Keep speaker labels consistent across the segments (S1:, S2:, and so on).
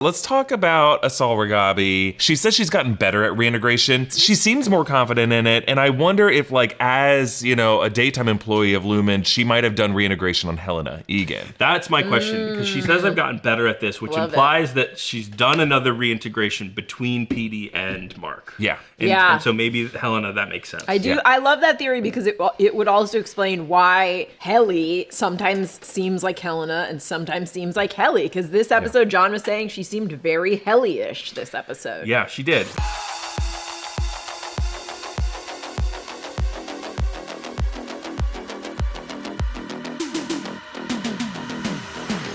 S1: Let's talk about Asal Reghabi. She says she's gotten better at reintegration. She seems more confident in it, and I wonder if, like, as, you know, a daytime employee of Lumon, she might have done reintegration on Helena, Egan.
S2: That's my question, because she says I've gotten better at this, which implies that she's done another reintegration between PD and Mark.
S1: Yeah.
S2: And so maybe Helena, that makes sense.
S3: I do. Yeah. I love that theory because it would also explain why Helly sometimes seems like Helena and sometimes seems like Helly. Because this episode, John was saying she seemed very Helly-ish this episode.
S2: Yeah, she did.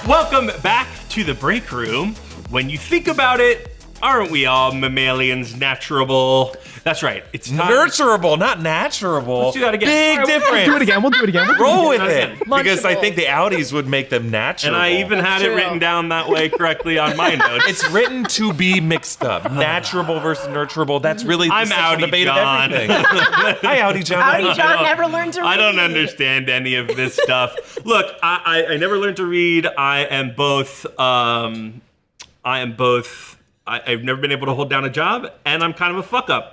S2: Welcome back to the break room. When you think about it, aren't we all mammalians naturable? That's right. It's not
S1: nurturable, not naturable.
S2: Let's do that again.
S1: Big difference.
S4: We'll do it again.
S1: Roll with it. Because I think the Audis would make them natural.
S2: And I even had it written down that way correctly on my notes.
S1: It's written to be mixed up. Naturable versus nurturable. That's really the
S2: Audi
S1: debate
S2: John.
S1: of everything. Hi, Audi John.
S3: Audi John never learned to read.
S2: I don't understand any of this stuff. Look, I never learned to read. I've never been able to hold down a job, and I'm kind of a fuck up.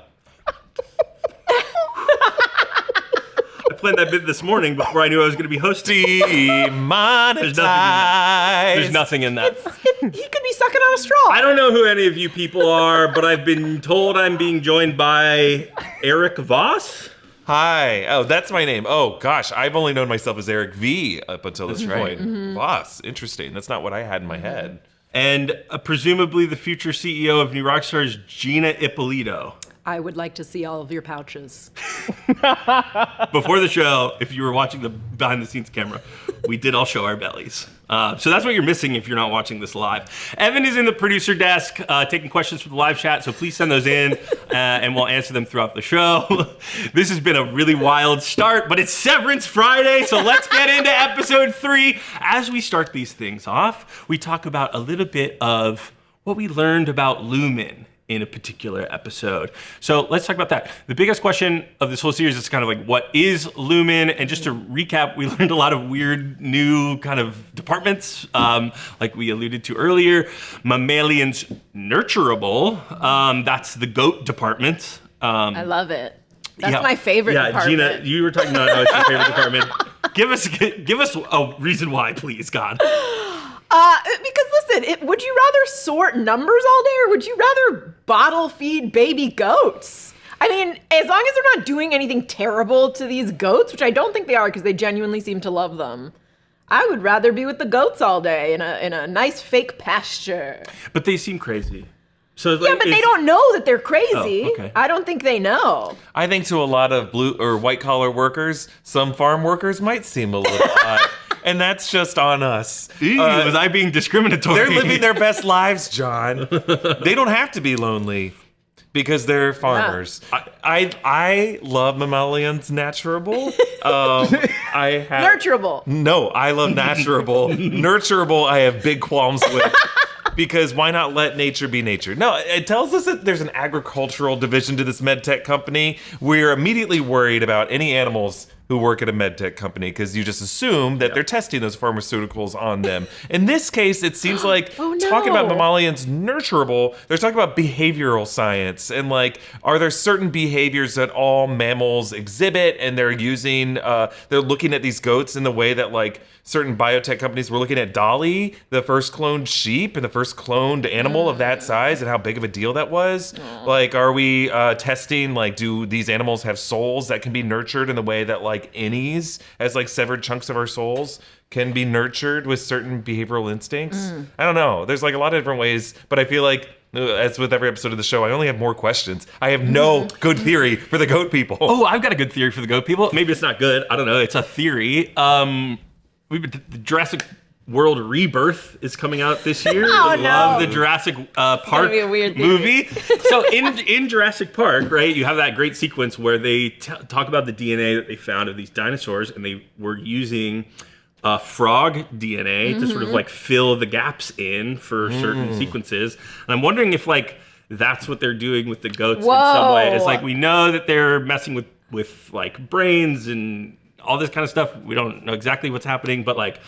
S2: I planned that bit this morning before I knew I was going to be hosting.
S1: Demonetized.
S2: There's nothing in that.
S3: He could be sucking on a straw.
S2: I don't know who any of you people are, but I've been told I'm being joined by Erik Voss.
S1: Hi. Oh, that's my name. Oh, gosh. I've only known myself as Erik V up until this point. Voss. Interesting. That's not what I had in my head.
S2: And presumably the future CEO of New Rockstars, Gina Ippolito.
S3: I would like to see all of your pouches.
S2: Before the show, if you were watching the behind-the-scenes camera, we did all show our bellies. So that's what you're missing if you're not watching this live. Evan is in the producer desk taking questions for the live chat, so please send those in, and we'll answer them throughout the show. This has been a really wild start, but it's Severance Friday, so let's get into episode 3. As we start these things off, we talk about a little bit of what we learned about Lumon in a particular episode. So let's talk about that. The biggest question of this whole series is kind of like, what is Lumon? And just to recap, we learned a lot of weird new kind of departments, like we alluded to earlier. Mammalians Nurtable, that's the goat department.
S3: I love it. That's my favorite department.
S2: Gina, you were talking about how it's your favorite department. Give us a reason why, please, God.
S3: Because listen, would you rather sort numbers all day or would you rather bottle feed baby goats? I mean, as long as they're not doing anything terrible to these goats, which I don't think they are because they genuinely seem to love them, I would rather be with the goats all day in a nice fake pasture.
S2: But they seem crazy. So
S3: yeah, but they don't know that they're crazy.
S2: Oh, okay.
S3: I don't think they know.
S1: I think to a lot of blue or white collar workers, some farm workers might seem a little odd. And that's just on us.
S2: Was I being discriminatory?
S1: They're living their best lives, John. They don't have to be lonely because they're farmers. Yeah. I love Mammalians Nurturable.
S3: Nurturable.
S1: No, I love Nurturable. Nurturable, I have big qualms with. Because why not let nature be nature? No, it tells us that there's an agricultural division to this medtech company. We're immediately worried about any animals who work at a medtech company because you just assume that they're testing those pharmaceuticals on them. In this case, it seems like talking about Mammalians Nurturable, they're talking about behavioral science and like, are there certain behaviors that all mammals exhibit and they're using, they're looking at these goats in the way that like certain biotech companies were looking at Dolly, the first cloned sheep and the first cloned animal of that size and how big of a deal that was. Like, are we testing, like, do these animals have souls that can be nurtured in the way that like innies, as like severed chunks of our souls, can be nurtured with certain behavioral instincts? I don't know. There's like a lot of different ways, but I feel like, as with every episode of the show, I only have more questions. I have no good theory for the goat people.
S2: Oh, I've got a good theory for the goat people. Maybe it's not good. I don't know. It's a theory. The Jurassic World Rebirth is coming out this year. I love the Jurassic Park
S3: be a weird
S2: movie. So in Jurassic Park, right, you have that great sequence where they talk about the DNA that they found of these dinosaurs, and they were using frog DNA to sort of like fill the gaps in for certain sequences. And I'm wondering if like that's what they're doing with the goats in some way. It's like we know that they're messing with like brains and all this kind of stuff. We don't know exactly what's happening, but like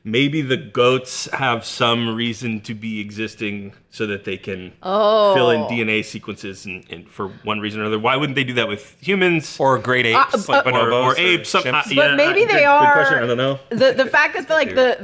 S2: maybe the goats have some reason to be existing so that they can fill in DNA sequences and for one reason or another. Why wouldn't they do that with humans?
S1: Or great apes, like bonobos
S2: or apes.
S1: chimps.
S3: But maybe they are.
S2: Good question. I don't know.
S3: The fact that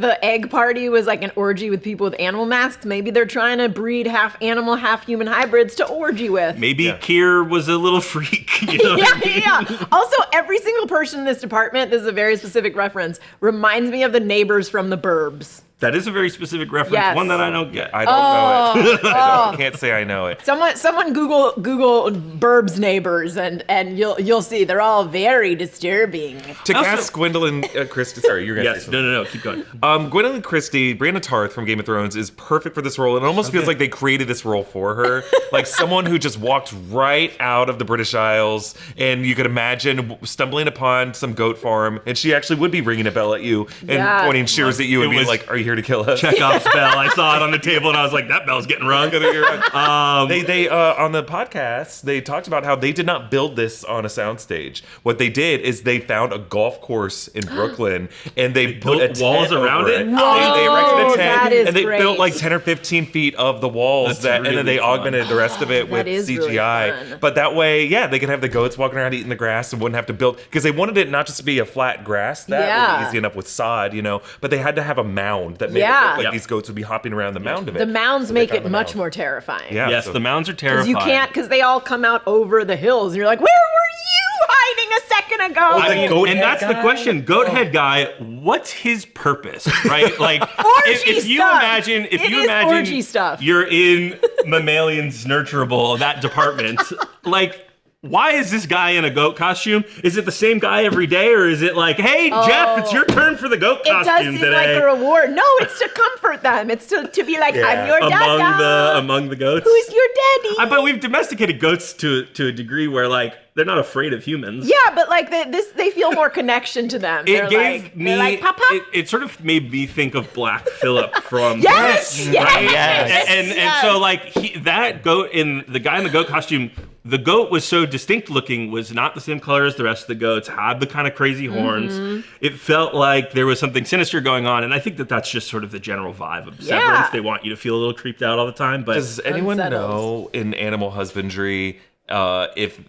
S3: the egg party was like an orgy with people with animal masks, maybe they're trying to breed half animal, half human hybrids to orgy with.
S2: Maybe Kier was a little freak. You know what I mean?
S3: Yeah. Also, every single person in this department, this is a very specific reference, reminds me of the neighbors from the Burbs.
S2: That is a very specific reference,
S3: Yes.
S2: one that I don't get.
S1: I don't know it. I can't say I know it.
S3: Someone Google Burbs neighbors and you'll see they're all very disturbing.
S1: To cast Gwendolyn Christie, sorry, you're gonna say
S2: Yes,
S1: something.
S2: no, keep going.
S1: Gwendolyn Christie, Brianna Tarth from Game of Thrones is perfect for this role. It almost feels like they created this role for her. Like someone who just walked right out of the British Isles, and you could imagine stumbling upon some goat farm, and she actually would be ringing a bell at you and pointing shears at you and
S2: It
S1: being
S2: was
S1: like, "Are you here to kill us?"
S2: Chekhov's bell. I saw it on the table and I was like, that bell's getting rung.
S1: They on the podcast they talked about how they did not build this on a soundstage. What they did is they found a golf course in Brooklyn and they put
S2: built
S1: a
S2: walls
S1: tent
S2: around
S1: over
S2: it?
S1: They erected a
S3: that
S1: tent
S3: is
S1: and they
S3: great.
S1: built like 10 or 15 feet of the walls
S2: That's
S1: and then they
S2: really fun.
S1: augmented the rest of it with
S3: That is really
S1: CGI.
S3: fun.
S1: But that way, they could have the goats walking around eating the grass and wouldn't have to build because they wanted it not just to be a flat grass that would be easy enough with sod, but they had to have a mound that made it look like these goats would be hopping around the mound of it.
S3: The mounds
S1: So they
S3: make
S1: found
S3: it
S1: the
S3: much
S1: mound.
S3: more terrifying.
S1: Yeah,
S2: Yes,
S1: so-
S2: the mounds are
S3: Because
S2: terrifying.
S3: you can't, because they all come out over the hills, and you're like, where were you hiding a second ago?
S2: I mean,
S1: goat
S2: and
S1: head
S2: that's the
S1: guy?
S2: question. Goat head guy, what's his purpose, right? Like, if you
S3: stuff.
S2: imagine,
S3: It is orgy stuff.
S2: you're in Mammalians Nurtable, that department, like, why is this guy in a goat costume? Is it the same guy every day, or is it like, hey, Jeff, it's your turn for the goat
S3: It does
S2: costume
S3: seem
S2: today?
S3: like a reward. No, it's to comfort them. It's to be like, I'm your dada.
S2: among the goats.
S3: Who's your daddy?
S2: But we've domesticated goats to a degree where like they're not afraid of humans.
S3: Yeah, but like they feel more connection to them.
S2: It
S3: They're like, Papa.
S2: It sort of made me think of Black Phillip from
S3: Yes,
S2: right?
S3: yes,
S2: And
S3: yes.
S2: so like that goat the guy in the goat costume, the goat was so distinct looking, was not the same color as the rest of the goats, had the kind of crazy horns.
S3: Mm-hmm.
S2: It felt like there was something sinister going on, and I think that that's just sort of the general vibe of Severance. They want you to feel a little creeped out all the time. But
S1: Does anyone
S3: Unsettled.
S1: know in animal husbandry if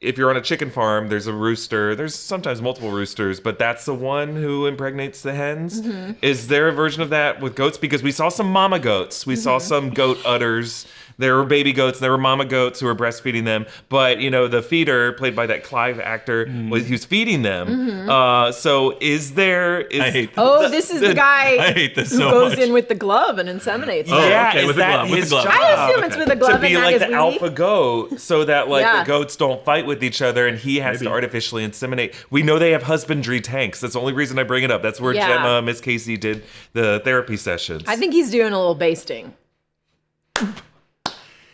S1: if you're on a chicken farm, there's a rooster. There's sometimes multiple roosters, but that's the one who impregnates the hens.
S3: Mm-hmm.
S1: Is there a version of that with goats? Because we saw some mama goats. We saw some goat udders. There were baby goats. There were mama goats who were breastfeeding them. But the feeder, played by that Clive actor, he was feeding them. So is there?
S2: I hate this.
S3: Oh, this is the guy
S2: I hate this
S3: who
S2: so
S3: goes
S2: much.
S3: in with the glove and inseminates.
S2: Oh,
S3: them.
S1: Yeah,
S2: okay,
S1: is
S2: with the
S1: that
S2: glove, with
S1: his
S2: the glove.
S1: job?
S3: I assume it's with a glove
S1: To be
S3: and
S1: like
S3: that
S1: the
S3: is
S1: alpha goat, so that
S3: Yeah.
S1: the goats don't fight with each other, and he has to
S2: Maybe.
S1: artificially inseminate. We know they have husbandry tanks. That's the only reson I bring it up. That's where
S3: Yeah.
S1: Gemma, Miss Casey did the therapy sessions.
S3: I think he's doing a little basting.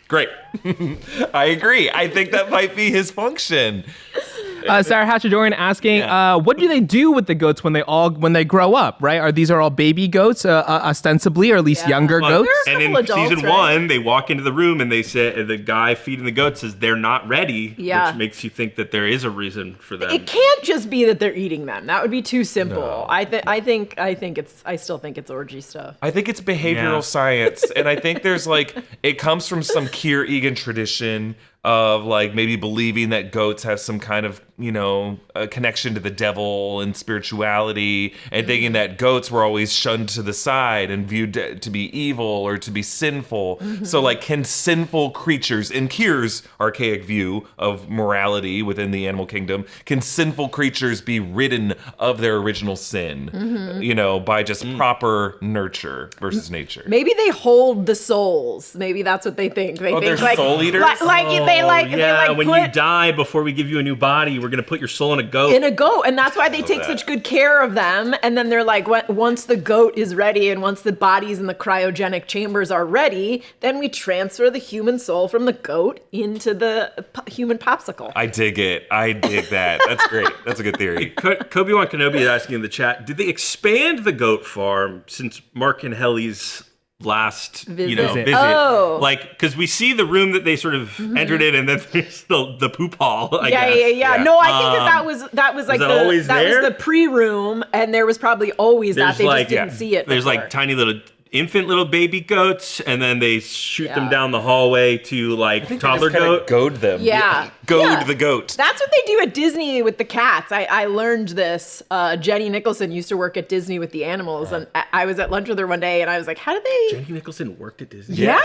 S1: Great. I agree. I think that might be his function.
S4: Sarah Hatchadorian asking, what do they do with the goats when they grow up? Right? Are all baby goats ostensibly, or at least younger
S3: Well,
S4: goats?
S3: they're-
S2: And in
S3: couple adults,
S2: season
S3: right?
S2: 1, they walk into the room and they say the guy feeding the goats says they're not ready,
S3: Yeah.
S2: which makes you think that there is a reason for them.
S3: It can't just be that they're eating them. That would be too simple.
S1: No.
S3: I still think it's orgy stuff.
S1: I think it's behavioral
S2: Yeah.
S1: science, and I think there's it comes from some Kier Egan tradition of maybe believing that goats have some kind of a connection to the devil and spirituality, and thinking that goats were always shunned to the side and viewed to be evil or to be sinful. So can sinful creatures, in Kier's archaic view of morality within the animal kingdom, can sinful creatures be ridden of their original sin by just proper nurture versus nature?
S3: Maybe they hold the souls. Maybe that's what they think. They think
S1: they're soul eaters?
S2: When you die, before we give you a new body, we're gonna put your soul in a goat.
S3: in a goat, and that's why they take such good care of them. And then they're like, once the goat is ready and once the bodies in the cryogenic chambers are ready, then we transfer the human soul from the goat into the human popsicle.
S1: I dig it. I dig that. That's great. That's a good theory.
S2: Kobe-Wan Kenobi is asking in the chat, did they expand the goat farm since Mark and Helly's last visit?
S3: Oh.
S2: Because we see the room that they sort of entered in, and then there's the poop hall, I guess.
S3: Yeah. No, I think that was like
S2: that always there?
S3: was the pre-room, and there was probably always that. They just didn't see it
S2: There's
S3: before.
S2: tiny little infant little baby goats, and then they shoot them down the hallway to like toddler goat.
S1: Goad them.
S3: Yeah.
S1: Goad the goat.
S3: That's what they do at Disney with the cats. I learned this. Jenny Nicholson used to work at Disney with the animals, and I was at lunch with her one day, and I was like, how do they...
S2: Jenny Nicholson worked at Disney.
S3: Yeah.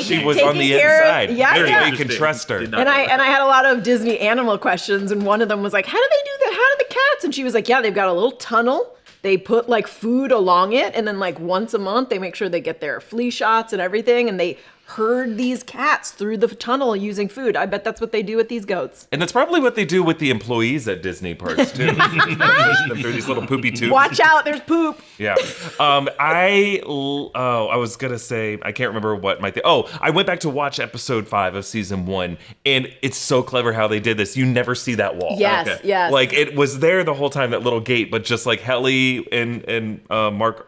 S1: She was on the
S3: care of-
S1: inside.
S3: Yeah,
S1: Very
S3: yeah.
S1: You can trust her.
S3: And I had a lot of Disney animal questions, and one of them was like, how do they do that? How do the cats? And she was like, yeah, they've got a little tunnel. They put like food along it, and then like once a month they make sure they get their flea shots and everything, and they herd these cats through the tunnel using food. I bet that's what they do with these goats.
S1: And that's probably what they do with the employees at Disney parks too. Push them through these little poopy tubes.
S3: Watch out, there's poop.
S1: Yeah. I was gonna say, I can't remember what my thing. Oh, I went back to watch episode 5 of season 1, and it's so clever how they did this. You never see that wall.
S3: Yes, yes.
S1: Like it was there the whole time, that little gate, but just like Helly and Mark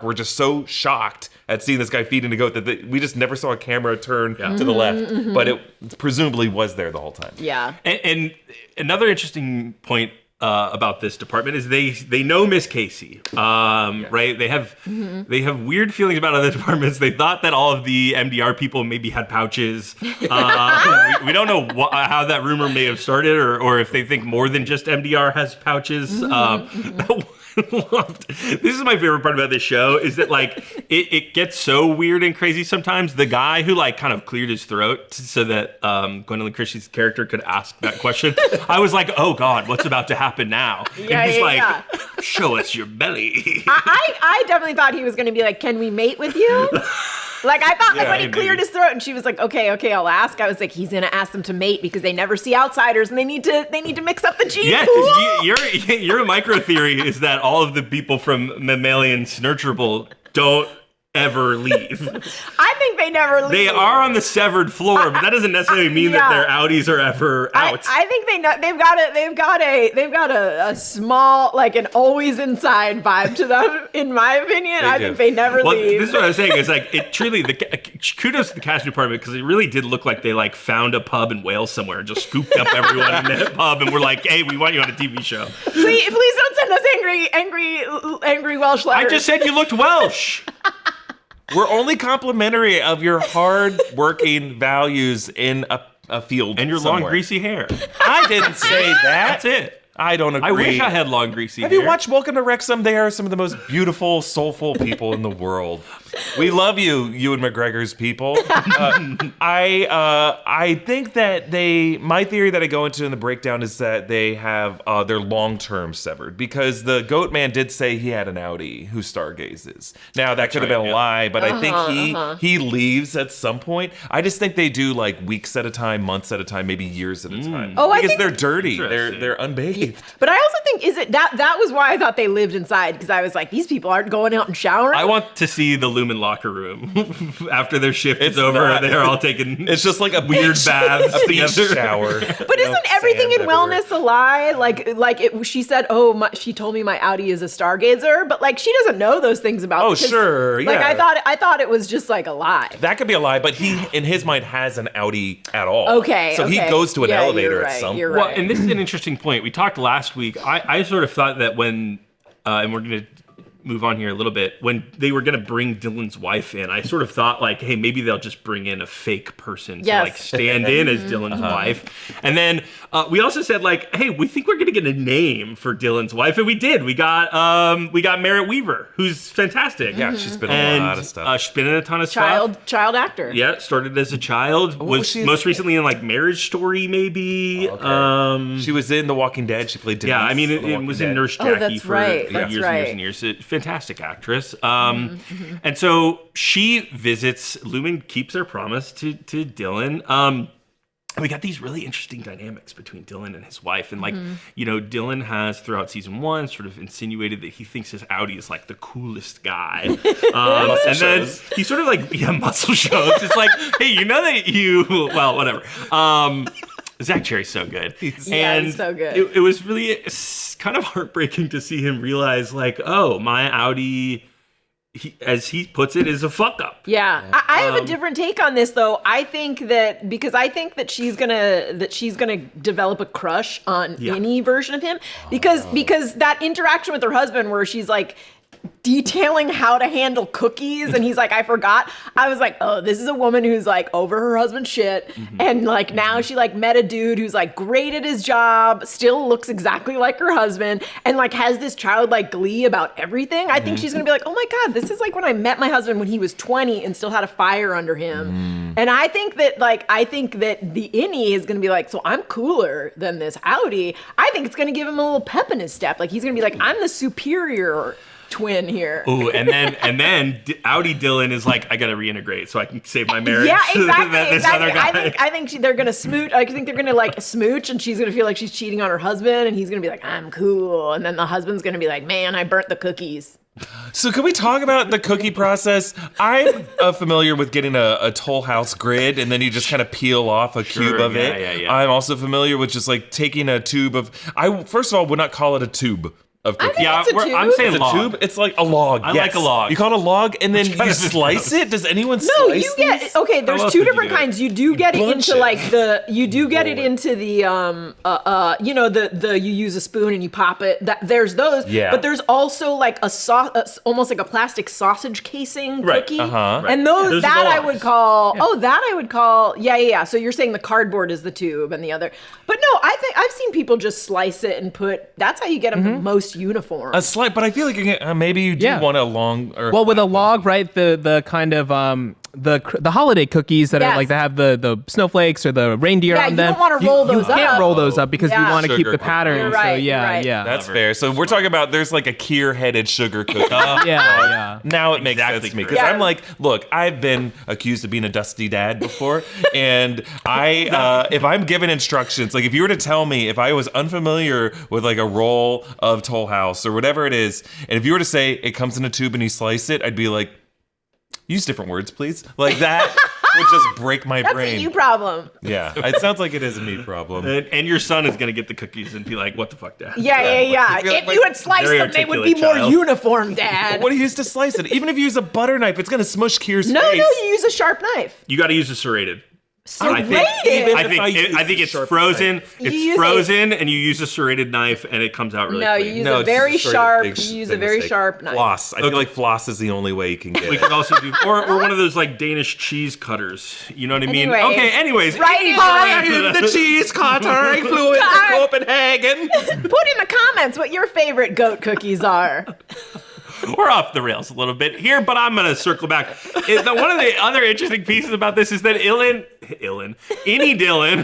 S1: were just so shocked at seeing this guy feeding a goat that we just never saw a camera turn to the left, but it presumably was there the whole time.
S3: Yeah.
S2: And another interesting point about this department is they know Miss Casey, right? They have weird feelings about other departments. They thought that all of the MDR people maybe had pouches. We don't know how that rumor may have started, or if they think more than just MDR has pouches. This is my favorite part about this show, is that like it gets so weird and crazy sometimes. The guy who like kind of cleared his throat so that Gwendolyn Christie's character could ask that question, I was like, oh God, what's about to happen now?
S3: Yeah,
S2: and he's
S3: yeah,
S2: like, show us your belly.
S3: I definitely thought he was going to be like, can we mate with you? Like, I thought, like, when he cleared his throat and she was like, okay, I'll ask. I was like, he's going to ask them to mate because they never see outsiders and they need to mix up the gene
S2: Yeah,
S3: pool.
S2: your micro theory is that all of the people from Mammalians Nurtable don't ever leave.
S3: I think they never leave.
S2: They are on the severed floor, but that doesn't necessarily mean that their outies are ever out.
S3: I think they've got a small, like an always inside vibe to them. In my opinion, I think they never leave.
S2: This is what I was saying. Is like it truly. Kudos to the casting department, because it really did look like they like found a pub in Wales somewhere and just scooped up everyone in that pub and were like, "Hey, we want you on a TV show."
S3: Please don't send us angry Welsh letters.
S2: I just said you looked Welsh.
S1: We're only complimentary of your hard-working values in a field
S2: And your
S1: somewhere.
S2: long, greasy hair.
S1: I didn't say that.
S2: That's it.
S1: I don't agree.
S2: I wish I had long, greasy hair.
S1: Have you watched Welcome to Wrexham? They are some of the most beautiful, soulful people in the world. We love you, Ewan McGregor's people. I think that my theory that I go into in the breakdown is that they have their long-term severed, because the Goat Man did say he had an outie who stargazes. Now, that could have been a lie, but I think he leaves at some point. I just think they do like weeks at a time, months at a time, maybe years at a time. Because they're dirty. They're unbathed.
S3: But I also think that was why I thought they lived inside, because I was like, these people aren't going out and showering.
S2: I want to see the Lumon locker room after their shift is over. They're all taking.
S1: It's just like a
S2: weird baths
S1: a beach
S2: together.
S1: shower.
S3: But isn't everything in wellness a lie? She said, she told me my outie is a stargazer, but like she doesn't know those things about.
S1: Oh, sure,
S3: Like
S1: yeah.
S3: I thought it was just like a lie.
S1: That could be a lie, but he, in his mind, has an outie at all.
S3: Okay.
S1: So he goes to an elevator
S3: you're
S1: at
S3: right,
S1: some
S3: you're
S1: point.
S3: right.
S2: Well, and this is an interesting point. We talked last week. I sort of thought that when, and we're going to move on here a little bit, when they were going to bring Dillon's wife in, I sort of thought like, hey, maybe they'll just bring in a fake person to like stand in as Dillon's wife. And then we also said like, hey, we think we're going to get a name for Dillon's wife, and we did. We got Merritt Weaver, who's fantastic.
S1: Yeah, she's been in a lot of stuff.
S2: She's been in a ton of stuff.
S3: Child actor.
S2: Yeah, started as a child. Was most recently in like Marriage Story, maybe.
S1: Okay. She was in The Walking Dead. She played Denise.
S2: Yeah, I mean,
S1: on The
S2: it
S1: Walking
S2: was
S1: Dead.
S2: in Nurse Jackie
S3: that's
S2: for
S3: right.
S2: years and years and years. Fantastic actress. And so she visits. Lumon keeps her promise to Dillon. We got these really interesting dynamics between Dillon and his wife. And, like, Dillon has, throughout season 1, sort of insinuated that he thinks his outie is, like, the coolest guy. And then he sort of, like, muscle shows. It's like, hey, you know that well, whatever. Zach Cherry's so good.
S3: He's so good.
S2: It was really kind of heartbreaking to see him realize, like, oh, my outie, as he puts it, is a fuck up.
S3: Yeah. I have a different take on this, though. I think that she's gonna develop a crush on any version of him, because that interaction with her husband, where she's like, detailing how to handle cookies, and he's like, I forgot. I was like, oh, this is a woman who's like over her husband's shit, and like now she like met a dude who's like great at his job, still looks exactly like her husband, and like has this childlike glee about everything. I think she's gonna be like, oh my god, this is like when I met my husband when he was 20 and still had a fire under him. And I think that the innie is gonna be like, so I'm cooler than this Audi. I think it's gonna give him a little pep in his step. Like he's gonna be like, I'm the superior twin here.
S2: Ooh, and then Audi Dillon is like, I gotta reintegrate so I can save my marriage.
S3: Yeah,
S2: to
S3: exactly.
S2: this other guy.
S3: I think they're gonna smooch. I think they're gonna like smooch, and she's gonna feel like she's cheating on her husband, and he's gonna be like, I'm cool, and then the husband's gonna be like, man, I burnt the cookies.
S1: So can we talk about the cookie process? I'm familiar with getting a Toll House grid, and then you just kind of peel off a cube of it.
S2: Yeah.
S1: I'm also familiar with just like taking a tube of. I first of all would not call it a tube of cookies.
S2: Yeah,
S3: it's a tube.
S2: I'm saying
S1: It's a
S2: log.
S1: tube. It's like a log.
S2: I
S1: yes.
S2: like a log.
S1: You call it a log, and then
S2: kind
S1: you
S2: of
S1: slice it. Does anyone
S3: No,
S1: slice
S3: you get
S1: these?
S3: okay. There's
S2: else
S3: two
S2: would you
S3: different
S2: do it?
S3: kinds. You do get it
S1: Bunch
S3: into
S1: it.
S3: like you use a spoon and you pop it. There's those.
S1: Yeah.
S3: But there's also like almost like a plastic sausage casing
S2: Right,
S3: cookie.
S1: uh-huh.
S3: And
S2: Those are
S3: that
S2: the
S3: I
S2: logs.
S3: would call. Oh, that I would call. Yeah. So you're saying the cardboard is the tube and the other. But no, I think I've seen people just slice it and put. That's how you get them the most uniform.
S1: A slight, but I feel like maybe you do
S4: Yeah.
S1: want a long. Or,
S4: Well, with a log, right? The kind of the holiday cookies that are
S3: Yes.
S4: like they have the snowflakes or the reindeer
S3: Yeah,
S4: on
S3: you
S4: them.
S3: don't wanna roll those
S4: You can't
S3: up.
S4: roll those up because
S3: Yeah.
S4: you want to keep
S1: Sugar
S4: the
S1: cookie.
S4: pattern.
S3: You're
S4: So
S3: right,
S4: yeah,
S3: you're right.
S4: yeah.
S1: that's fair. So we're talking about there's like a Kier-headed sugar cookie.
S4: yeah.
S1: Now it makes
S2: Exactly
S1: sense to me
S2: correct.
S1: because
S3: Yeah.
S1: I'm like, look, I've been accused of being a dusty dad before, and if I'm given instructions, like if you were to tell me if I was unfamiliar with like a roll of Toll House or whatever it is, and if you were to say it comes in a tube and you slice it, I'd be like, use different words, please. Like that would just break my
S3: That's
S1: brain.
S3: a you problem.
S1: Yeah, it sounds like it is a me problem.
S2: And your son is gonna get the cookies and be like, what the fuck, Dad?
S3: Yeah.
S1: I feel
S3: If
S1: like
S3: you had sliced
S2: very
S3: them, they would be
S2: articulate
S3: more
S2: child.
S3: uniform, Dad.
S1: What do you use to slice it? Even if you use a butter knife, it's gonna smush Kier's
S3: No,
S1: face.
S3: you use a sharp knife.
S2: You gotta use a serrated.
S3: Serrated.
S1: even-
S2: I
S1: if I use
S2: think
S1: a
S2: it's
S1: sharp
S2: frozen.
S1: knife.
S3: You
S2: It's
S3: use
S2: frozen, and you use a serrated knife, and it comes out really
S3: No,
S2: clean.
S3: you use
S1: No,
S3: a
S1: it's
S3: very
S1: just straight up
S3: sharp.
S1: big
S3: You use a
S1: big
S3: very
S1: mistake.
S3: sharp knife.
S1: Floss. I feel like floss is the only way you can get
S2: We
S1: it.
S2: could also do, or one of those like Danish cheese cutters. You know what I mean?
S3: Anyway.
S2: Okay. Anyways,
S3: Right.
S1: I am the cheese cutter. I flew into
S3: God.
S1: Copenhagen.
S3: Put in the comments what your favorite goat cookies are.
S2: we're off the rails a little bit here, but I'm gonna circle back. One of the other interesting pieces about this is that Innie Dillon,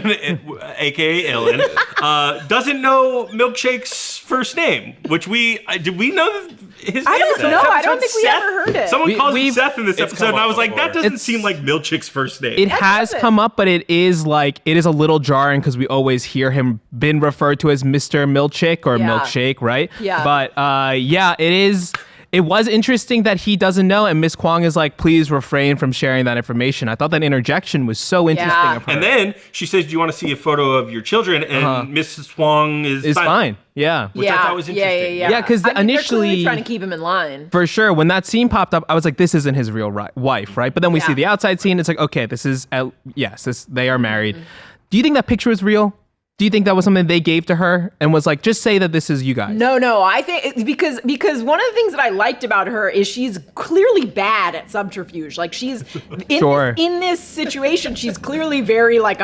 S2: aka Illin, doesn't know Milkshake's first name, which did we know that his
S3: I
S2: name
S3: don't
S2: is
S3: know.
S2: Seth?
S3: I don't think we
S2: Seth?
S3: ever heard it.
S2: Someone calls him
S4: we've-
S2: Seth in this
S1: It's
S2: episode,
S1: come
S2: and I
S1: up
S2: was like, that
S1: before.
S2: doesn't seem like Milkshake's first name.
S4: It has
S3: doesn't.
S4: come up, but it is a little jarring because we always hear him been referred to as Mr. Milkshake or
S3: Yeah.
S4: Milkshake, right?
S3: Yeah.
S4: But yeah, it is. It was interesting that he doesn't know, and Miss Kwong is like, please refrain from sharing that information. I thought that interjection was so interesting
S3: Yeah.
S4: of her.
S2: And then she says, do you want to see a photo of your children? And Mrs. Wong is
S4: it's fine. Yeah.
S2: Which I thought was interesting.
S3: Yeah.
S4: Yeah, 'cause
S3: I mean, they're clearly
S4: initially-
S3: trying to keep him in line.
S4: For sure. When that scene popped up, I was like, this isn't his real wife, right? But then we
S3: Yeah.
S4: see the outside scene. It's like, okay, this is, they are married. Do you think that picture is real? Do you think that was something they gave to her and was like, just say that this is you guys?
S3: No, I think because one of the things that I liked about her is she's clearly bad at subterfuge. Like she's in this situation, she's clearly very like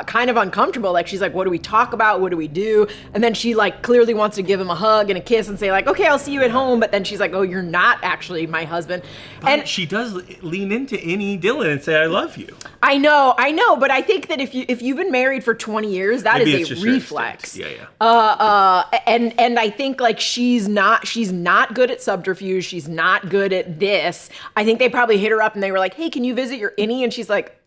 S3: kind of uncomfortable. Like she's like, what do we talk about? What do we do? And then she like clearly wants to give him a hug and a kiss and say like, okay, I'll see you at home. But then she's like, oh, you're not actually my husband.
S2: And she does lean into Innie Dillon and say, I love you.
S3: I know, but I think that if you've been married for 20 years, that
S2: Maybe
S3: is
S2: it's
S3: a
S2: just your
S3: reflex.
S2: instinct. Yeah.
S3: And I think like she's not good at subterfuge. She's not good at this. I think they probably hit her up and they were like, hey, can you visit your innie? And she's like,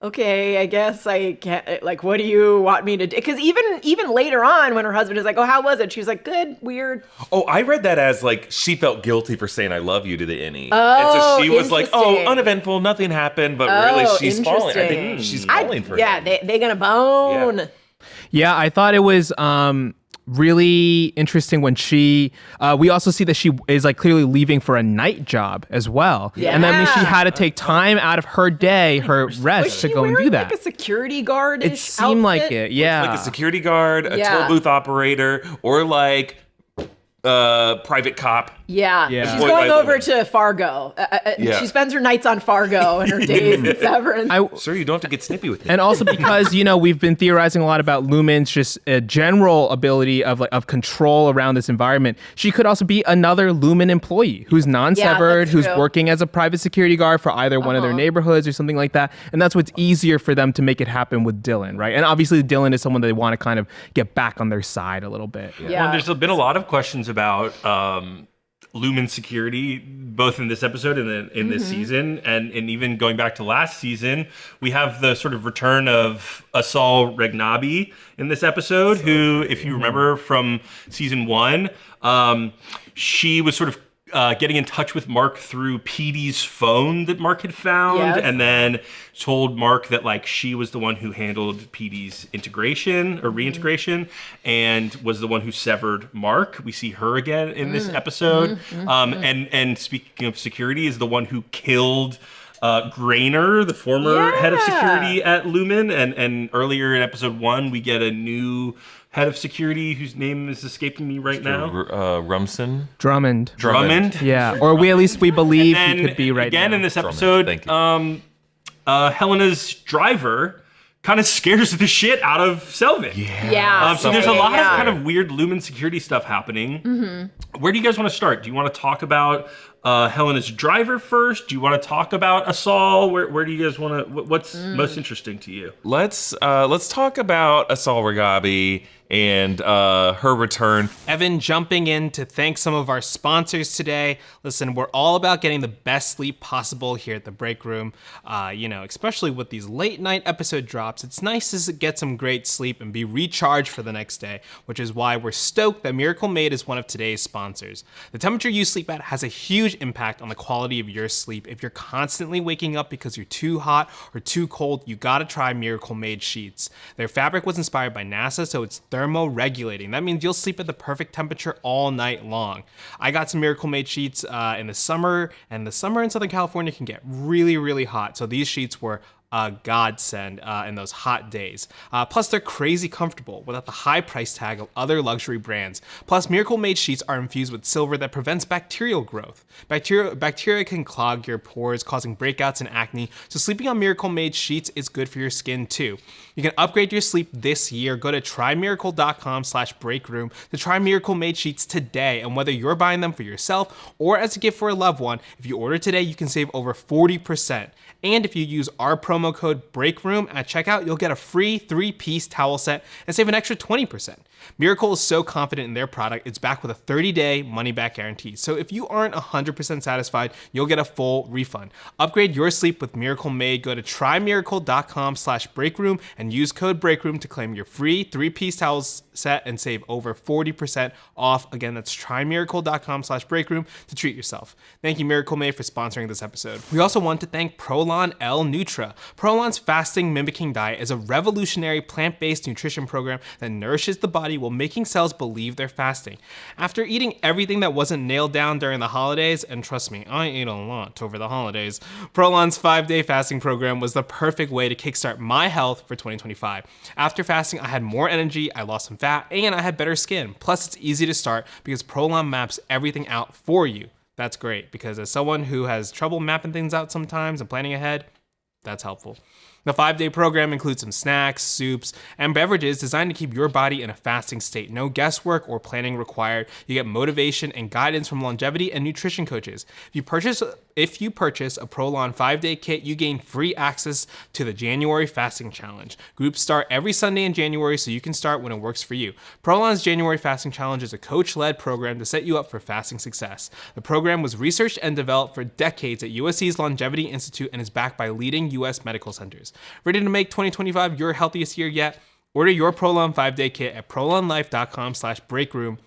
S3: okay, I guess I can't. Like, what do you want me to do? Because even later on, when her husband is like, oh, how was it? She was like, good, weird.
S1: Oh, I read that as like she felt guilty for saying I love you to the innie.
S3: Oh,
S1: and so she was like, oh,
S3: interesting.
S1: uneventful, nothing happened, but
S3: Oh,
S1: really she's falling. I
S3: interesting.
S1: think she's falling for
S3: Yeah,
S1: him.
S3: they gonna bone.
S1: Yeah.
S4: Yeah, I thought it was really interesting when we also see that she is like clearly leaving for a night job as well. And then she had to take time out of her day, her rest
S3: Was
S4: to
S3: she
S4: go and
S3: wearing
S4: do that.
S3: like a security guard?
S4: It seemed like it, yeah.
S1: Like a security guard, a
S3: Yeah.
S1: toll booth operator, or like private cop
S3: Yeah.
S4: Yeah.
S3: She's
S1: Boy,
S3: going
S1: I-
S3: over to Fargo.
S1: Yeah.
S3: She spends her nights on Fargo and her days in Severance.
S1: Sir, you don't have to get snippy with it.
S4: And also because, we've been theorizing a lot about Lumon's just a general ability of control around this environment. She could also be another Lumon employee who's non-severed,
S3: that's
S4: who's
S3: true.
S4: working as a private security guard for either one of their neighborhoods or something like that. And that's what's easier for them to make it happen with Dillon, right? And obviously Dillon is someone that they want to kind of get back on their side a little bit.
S3: Yeah.
S2: Well, there's been a lot of questions about Lumen security, both in this episode and in this season, and even going back to last season. We have the sort of return of Asal Reghabi in this episode, who, if you remember from season 1, she was sort of getting in touch with Mark through Petey's phone that Mark had found,
S3: Yes.
S2: and then told Mark that like she was the one who handled Petey's integration or reintegration, and was the one who severed Mark. We see her again in this episode. And speaking of security, is the one who killed Grainer, the former head of security at Lumon, and earlier in episode 1, we get a new head of security whose name is escaping me right now.
S1: Rumson?
S4: Drummond.
S2: Drummond.
S4: Yeah, or we at least we believe
S2: And
S4: he could be right
S2: again
S4: now.
S2: in this episode,
S1: Thank you.
S2: Helena's driver kind of scares the shit out of Selvin.
S3: Yeah.
S2: So there's a lot
S3: Yeah.
S2: of kind of weird Lumen security stuff happening. Where do you guys want to start? Do you want to talk about Helena's driver first? Do you want to talk about Asal? Where do you guys want to? What's most interesting to you?
S1: Let's talk about Asal Reghabi and her return.
S5: Evan jumping in to thank some of our sponsors today. Listen, we're all about getting the best sleep possible here at the Breakroom. Especially with these late night episode drops, it's nice to get some great sleep and be recharged for the next day, which is why we're stoked that Miracle Made is one of today's sponsors. The temperature you sleep at has a huge impact on the quality of your sleep. If you're constantly waking up because you're too hot or too cold, you gotta try Miracle Made sheets. Their fabric was inspired by NASA, so it's thermoregulating. That means you'll sleep at the perfect temperature all night long. I got some Miracle Made sheets in the summer, and the summer in Southern California can get really, really hot. So these sheets were a godsend in those hot days. Plus, they're crazy comfortable without the high price tag of other luxury brands. Plus, Miracle Made sheets are infused with silver that prevents bacterial growth. Bacteria can clog your pores, causing breakouts and acne, so sleeping on Miracle Made sheets is good for your skin too. You can upgrade your sleep this year. Go to trymiracle.com/breakroom to try Miracle Made sheets today. And whether you're buying them for yourself or as a gift for a loved one, if you order today, you can save over 40%. And if you use our promo code BREAKROOM at checkout, you'll get a free 3-piece towel set and save an extra 20%. Miracle is so confident in their product, it's backed with a 30-day money-back guarantee. So if you aren't 100% satisfied, you'll get a full refund. Upgrade your sleep with Miracle Made. Go to trymiracle.com/breakroom and use code BREAKROOM to claim your free 3-piece towels set and save over 40% off. Again, that's trymiracle.com/breakroom to treat yourself. Thank you, Miracle Made, for sponsoring this episode. We also want to thank Prolon L Nutra. Prolon's fasting mimicking diet is a revolutionary plant-based nutrition program that nourishes the body while making cells believe they're fasting. After eating everything that wasn't nailed down during the holidays, and trust me, I ate a lot over the holidays, Prolon's 5-day fasting program was the perfect way to kickstart my health for 2025. After fasting, I had more energy, I lost some fat, and I had better skin. Plus, it's easy to start because Prolon maps everything out for you. That's great, because as someone who has trouble mapping things out sometimes and planning ahead, that's helpful. The 5-day program includes some snacks, soups, and beverages designed to keep your body in a fasting state. No guesswork or planning required. You get motivation and guidance from longevity and nutrition coaches. If you purchase a Prolon 5-day kit, you gain free access to the January Fasting Challenge. Groups start every Sunday in January, so you can start when it works for you. Prolon's January Fasting Challenge is a coach-led program to set you up for fasting success. The program was researched and developed for decades at USC's Longevity Institute and is backed by leading US medical centers. Ready to make 2025 your healthiest year yet? Order your Prolon 5-day kit at prolonlife.com/breakroom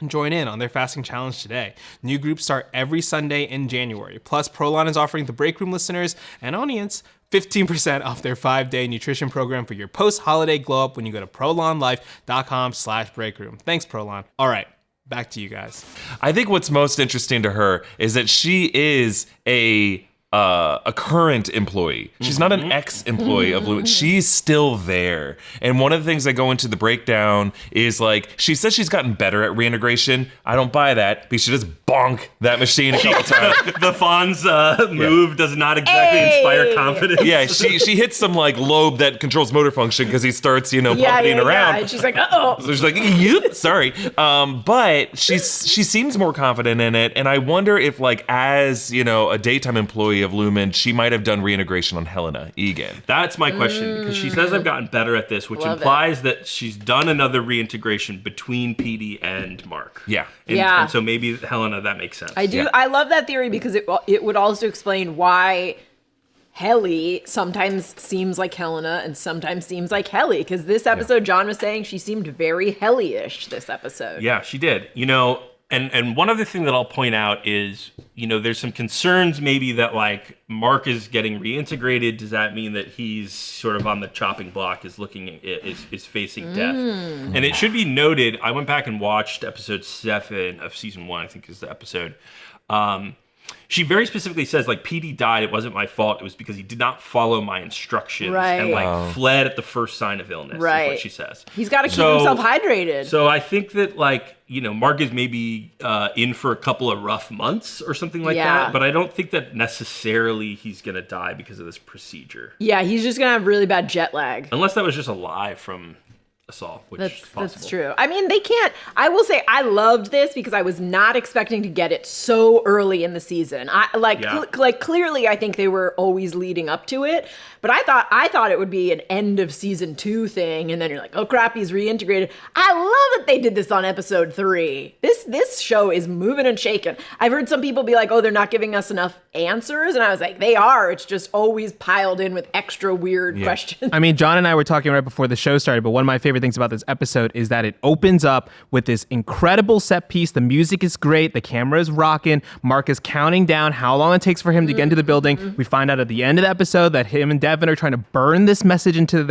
S5: and join in on their fasting challenge today. New groups start every Sunday in January. Plus, Prolon is offering the Breakroom listeners and audience 15% off their 5-day nutrition program for your post-holiday glow up when you go to prolonlife.com/breakroom. Thanks, Prolon. All right, back to you guys.
S1: I think what's most interesting to her is that she is a a current employee. She's not an ex-employee of Lumon. She's still there. And one of the things that go into the breakdown is like, she says she's gotten better at reintegration. I don't buy that because she just bonk that machine a couple times.
S2: The Fawn's move does not exactly inspire confidence.
S1: Yeah, she hits some like lobe that controls motor function because he starts, pummeting around.
S3: And she's like, uh-oh.
S1: So she's like, yep, sorry. But she seems more confident in it. And I wonder if like as, a daytime employee of Lumon, she might have done reintegration on Helena, Egan.
S2: That's my question, because she says I've gotten better at this, which implies that she's done another reintegration between PD and Mark.
S1: Yeah.
S2: And so maybe Helena, that makes sense.
S3: I do. Yeah. I love that theory because it would also explain why Helly sometimes seems like Helena and sometimes seems like Helly. Because this episode, John was saying she seemed very Helly-ish this episode.
S2: Yeah, she did. And one other thing that I'll point out is, there's some concerns maybe that like Mark is getting reintegrated. Does that mean that he's sort of on the chopping block, is facing death? And it should be noted, I went back and watched episode 7 of season 1, I think is the episode. She very specifically says, like, PD died, it wasn't my fault, it was because he did not follow my instructions and, like, fled at the first sign of illness, is what she says.
S3: He's got to keep himself hydrated.
S2: So I think that, like, Mark is maybe in for a couple of rough months or something like that, but I don't think that necessarily he's going to die because of this procedure.
S3: Yeah, he's just going to have really bad jet lag.
S2: Unless that was just a lie from Asal, which is possible.
S3: That's true. I mean, they can't. I will say I loved this because I was not expecting to get it so early in the season. Clearly, I think they were always leading up to it, but I thought it would be an end of season 2 thing, and then you're like, oh crap, he's reintegrated. I love that they did this on episode 3. This show is moving and shaking. I've heard some people be like, oh, they're not giving us enough answers, and I was like, they are. It's just always piled in with extra weird questions.
S4: I mean, John and I were talking right before the show started, but one of my favorite things about this episode is that it opens up with this incredible set piece. The music is great. The camera is rocking. Mark is counting down how long it takes for him to get into the building. We find out at the end of the episode that him and Devin are trying to burn this message into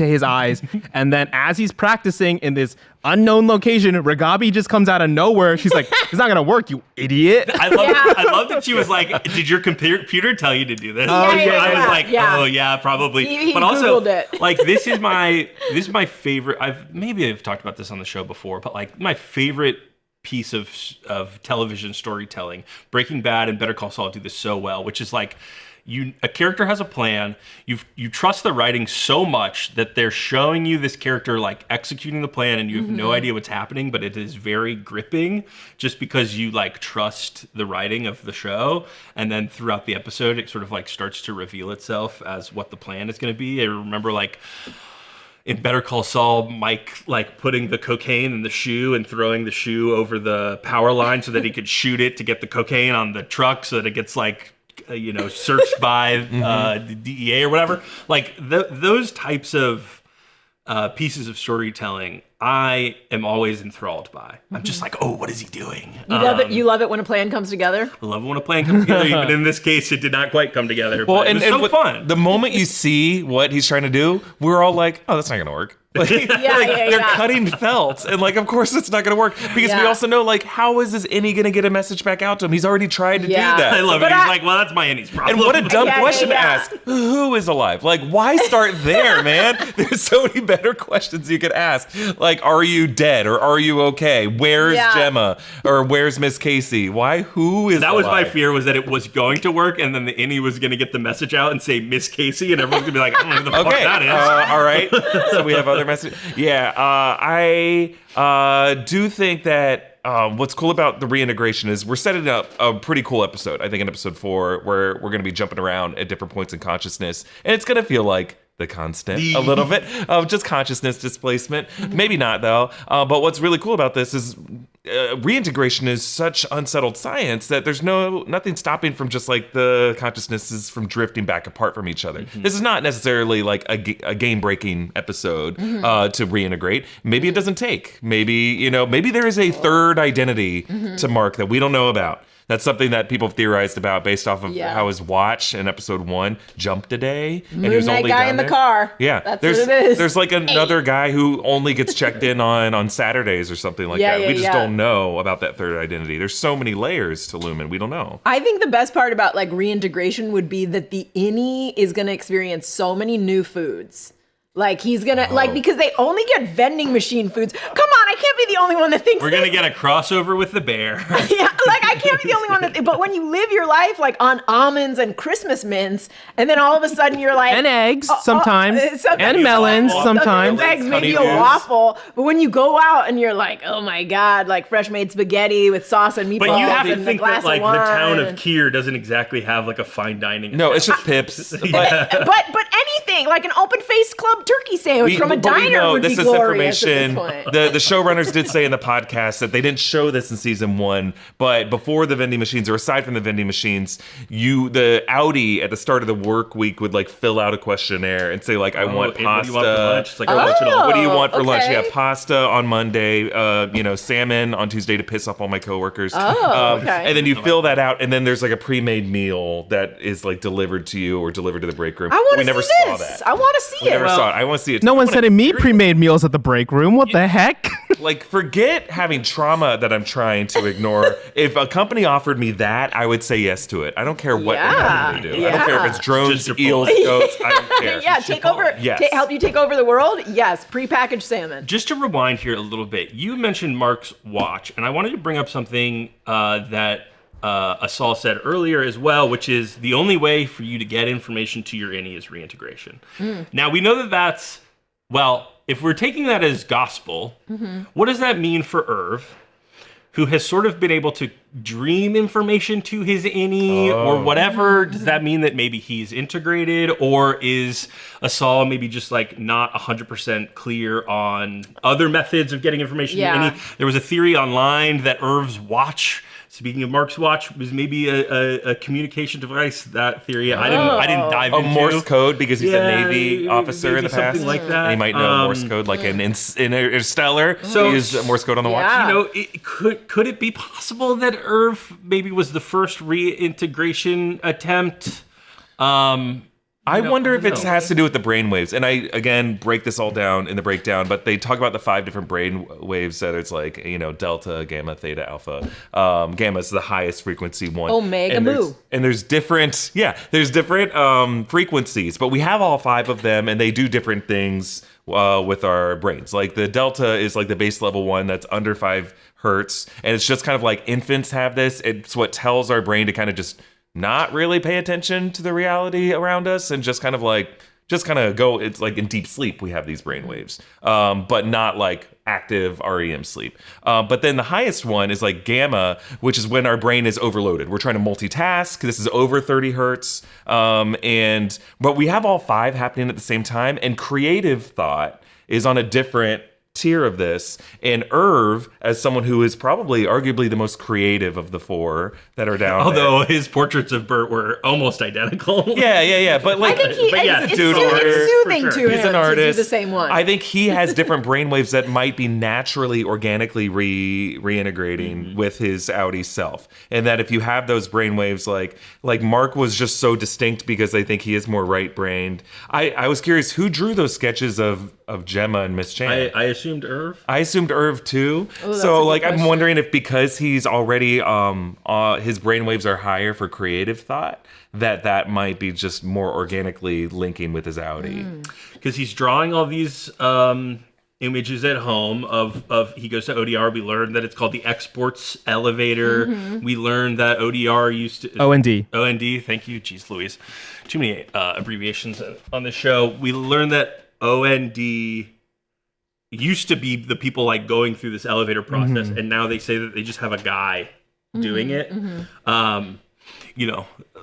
S4: his eyes. And then as he's practicing in this unknown location, Reghabi just comes out of nowhere. She's like, it's not gonna work, you idiot.
S2: I love that she was like, did your computer tell you to do this?
S3: I was
S2: like, oh yeah, probably.
S3: He
S2: but also,
S3: Googled it.
S2: like, this is my favorite. I've talked about this on the show before, but like my favorite piece of television storytelling. Breaking Bad and Better Call Saul do this so well, which is like, a character has a plan. You trust the writing so much that they're showing you this character like executing the plan, and you have no idea what's happening, but it is very gripping just because you like trust the writing of the show. And then throughout the episode, it sort of like starts to reveal itself as what the plan is going to be. I remember like in Better Call Saul, Mike like putting the cocaine in the shoe and throwing the shoe over the power line so that he could shoot it to get the cocaine on the truck so that it gets like searched by the DEA or whatever. Like those types of pieces of storytelling, I am always enthralled by. I'm just like, oh, what is he doing?
S3: You love it when a plan comes together?
S2: I love when a plan comes together, even in this case, it did not quite come together. Well, but it was so fun.
S1: The moment you see what he's trying to do, we're all like, oh, that's not going to work. Like, they're cutting felt, and like, of course, it's not going to work because we also know, like, how is this Innie going to get a message back out to him? He's already tried to do that.
S2: I love it. He's like, well, that's my Innie's problem.
S1: And what a dumb question to ask. Who is alive? Like, why start there, man? There's so many better questions you could ask. Like, are you dead or are you okay? Where's Gemma or where's Miss Casey? Why? Who is?
S2: That
S1: alive?
S2: was my fear, was that it was going to work, and then the Innie was going to get the message out and say Miss Casey, and everyone's going to be like, I don't know who the fuck that is.
S1: All right. So we have other messages. Yeah. I do think that what's cool about the reintegration is we're setting up a pretty cool episode, I think in episode 4, where we're going to be jumping around at different points in consciousness. And it's going to feel like the constant a little bit of just consciousness displacement. Maybe not, though. But what's really cool about this is reintegration is such unsettled science that there's nothing stopping from just like the consciousnesses from drifting back apart from each other. This is not necessarily like a game-breaking episode to reintegrate. Maybe it doesn't take. Maybe there is a third identity to Mark that we don't know about. That's something that people have theorized about based off of
S3: Yeah.
S1: how his watch in episode 1 jumped a day. And
S3: Moon Knight guy
S1: down
S3: in the
S1: there.
S3: car.
S1: Yeah.
S3: That's
S1: there's,
S3: what it is.
S1: There's like another guy who only gets checked in on Saturdays or something like that. We just don't know about that third identity. There's so many layers to Lumon. We don't know.
S3: I think the best part about like reintegration would be that the innie is going to experience so many new foods. Like he's gonna like because they only get vending machine foods. Come on, I can't be the only one that thinks
S2: We're gonna get a crossover with the bear.
S3: yeah, like I can't be the only one that. But when you live your life like on almonds and Christmas mints, and then all of a sudden you're like
S4: And eggs sometimes. And melons sometimes.
S3: Eggs, maybe a
S1: Honeydews.
S3: waffle. But when you go out and you're like, oh my god, like fresh made spaghetti with sauce and meatballs.
S2: But you have to
S3: and a
S2: think
S3: glass
S2: that like
S3: of
S2: the town
S3: wine.
S2: of Kier doesn't exactly have like a fine dining.
S1: No, it's just Pips. But
S3: But anything like an open faced club turkey sandwich from a
S1: but
S3: diner would
S1: this
S3: be
S1: is
S3: glorious
S1: information.
S3: at this point.
S1: The showrunners did say in the podcast that they didn't show this in season 1, but before the vending machines, or aside from the vending machines, the Audi at the start of the work week would like fill out a questionnaire and say like, I want
S2: What
S1: pasta.
S2: do you want for lunch? It's like a lunch and all.
S1: What do you want for lunch?
S3: okay.
S1: Yeah, pasta on Monday, salmon on Tuesday to piss off all my coworkers.
S3: Okay.
S1: And then you fill that out, and then there's like a pre-made meal that is like delivered to you or delivered to the break room.
S3: I want
S1: We
S3: to
S1: never
S3: see
S1: saw
S3: this.
S1: that.
S3: I want to see
S1: We
S3: it.
S1: never saw it. I want to see it.
S4: No
S1: I
S4: one's
S1: wanna
S4: sending me
S1: experience
S4: pre-made meals at the break room. What the heck?
S1: Like, forget having trauma that I'm trying to ignore. If a company offered me that, I would say yes to it. I don't care what
S3: Yeah,
S1: they do. I don't care if it's drones,
S2: Just
S1: eels,
S2: Chipotle.
S1: goats. I don't care.
S3: Yeah, take over.
S1: Yes.
S3: Help you take over the world. Yes, prepackaged salmon.
S2: Just to rewind here a little bit, you mentioned Mark's watch, and I wanted to bring up something that Asal said earlier as well, which is the only way for you to get information to your innie is reintegration. Now, we know that that's, well, if we're taking that as gospel, what does that mean for Irv, who has sort of been able to dream information to his innie or whatever? Does that mean that maybe he's integrated, or is Asal maybe just like not 100% clear on other methods of getting information to innie? There was a theory online that Irv's watch, speaking of Mark's watch, was maybe a communication device. That theory, I didn't dive into.
S1: Morse code, because he's a Navy officer in
S2: maybe
S1: the past.
S2: something like that.
S1: And he might know Morse code, like in Interstellar.
S2: So-
S1: he used Morse code on the watch.
S3: Yeah.
S2: You know, could it be possible that Irv maybe was the first reintegration attempt?
S1: I wonder if it
S2: no.
S1: has to do with the brainwaves. And I, again, break this all down in the breakdown, but they talk about the 5 different brain waves that it's like, delta, gamma, theta, alpha. Gamma is the highest frequency one.
S3: Omega,
S1: and
S3: mu.
S1: there's different frequencies, but we have all 5 of them, and they do different things with our brains. Like the delta is like the base level one that's under 5 hertz. And it's just kind of like infants have this. It's what tells our brain to kind of just not really pay attention to the reality around us and just kind of go. It's like in deep sleep we have these brain waves, but not like active REM sleep. But then the highest one is like gamma, which is when our brain is overloaded. We're trying to multitask. This is over 30 hertz. But we have all 5 happening at the same time, and creative thought is on a different tier of this. And Irv, as someone who is probably arguably the most creative of the 4 that are down
S2: Although his portraits of Bert were almost identical.
S1: Yeah. But like,
S3: I think
S2: But yeah,
S3: it's
S1: dude,
S3: soothing
S2: for
S3: to
S2: sure.
S3: him
S1: he's an
S3: to
S1: artist.
S3: do the same one.
S1: I think he has different brainwaves that might be naturally, organically reintegrating with his Audi self. And that if you have those brainwaves, like Mark was just so distinct because I think he is more right-brained. I was curious, who drew those sketches of Gemma and Miss Chan?
S2: I assumed Irv.
S1: I assumed Irv too.
S3: that's
S1: So
S3: a good
S1: like I'm
S3: question.
S1: wondering if because he's already his brainwaves are higher for creative thought, that might be just more organically linking with his Audi.
S2: Because he's drawing all these images at home of he goes to ODR. We learned that it's called the exports elevator. We learned that ODR used to
S4: O&D.
S2: OND. Thank you. Jeez Louise. Too many abbreviations on the show. We learned that OND used to be the people like going through this elevator process, and now they say that they just have a guy doing it.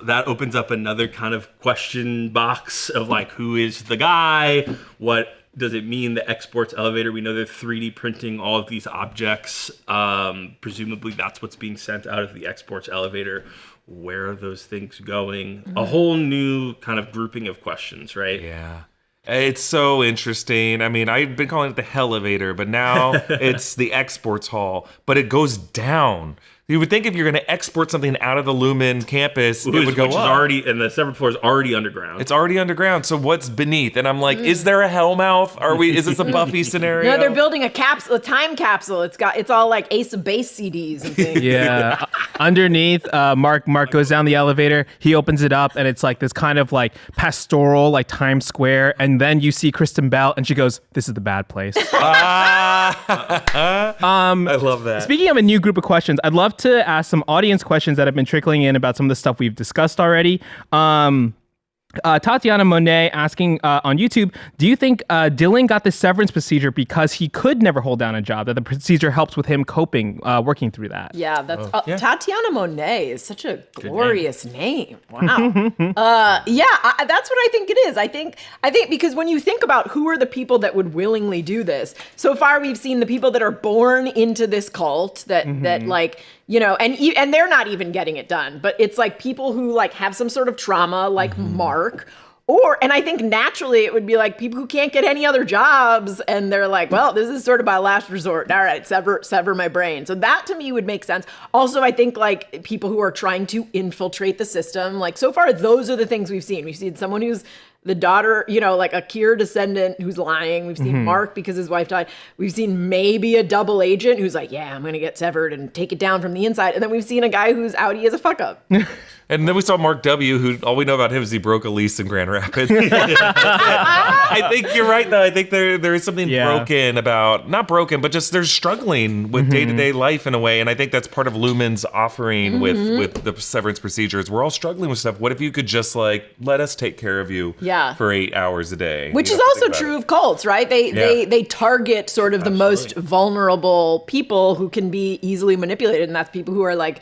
S2: That opens up another kind of question box of like, who is the guy? What does it mean, the exports elevator? We know they're 3D printing all of these objects. Presumably that's what's being sent out of the exports elevator. Where are those things going? A whole new kind of grouping of questions, right?
S1: Yeah. It's so interesting. I mean, I've been calling it the Hellevator, but now it's the exports hall. But it goes down You would think if you're going to export something out of the Lumon campus, it would go
S2: which
S1: up.
S2: is already, and the severed floor is already underground.
S1: It's already underground. So what's beneath? And I'm like, is there a hellmouth? Is this a Buffy scenario?
S3: No, they're building a time capsule. It's all like Ace of Base CDs and things.
S4: Yeah. Underneath, Mark goes down the elevator. He opens it up, and it's like this kind of like pastoral, like Times Square. And then you see Kristen Bell, and she goes, "This is the bad place."
S1: I love that.
S4: Speaking of a new group of questions, I'd love to ask some audience questions that have been trickling in about some of the stuff we've discussed already. Tatiana Monet asking on YouTube, do you think Dillon got the severance procedure because he could never hold down a job, that the procedure helps with him coping, working through that?
S3: Yeah, that's Tatiana Monet is such a glorious name. Wow. That's what I think it is. I think because when you think about who are the people that would willingly do this, so far we've seen the people that are born into this cult that like, you know, and they're not even getting it done, but it's like people who like have some sort of trauma, like Mark. And I think naturally it would be like people who can't get any other jobs and they're like, well, this is sort of my last resort. All right, sever my brain. So that to me would make sense. Also, I think like people who are trying to infiltrate the system, like so far, those are the things we've seen. We've seen someone who's the daughter, you know, like a Kier descendant who's lying. We've seen Mark because his wife died. We've seen maybe a double agent who's like, yeah, I'm going to get severed and take it down from the inside. And then we've seen a guy who's outie as a fuck up.
S1: And then we saw Mark W., who all we know about him is he broke a lease in Grand Rapids. I think you're right, though. I think there is something broken about, not broken, but just they're struggling with day-to-day life in a way. And I think that's part of Lumon's offering with the severance procedures. We're all struggling with stuff. What if you could just like, let us take care of you for 8 hours a day?
S3: Which is also true of cults, right? They target sort of the most vulnerable people who can be easily manipulated. And that's people who are like,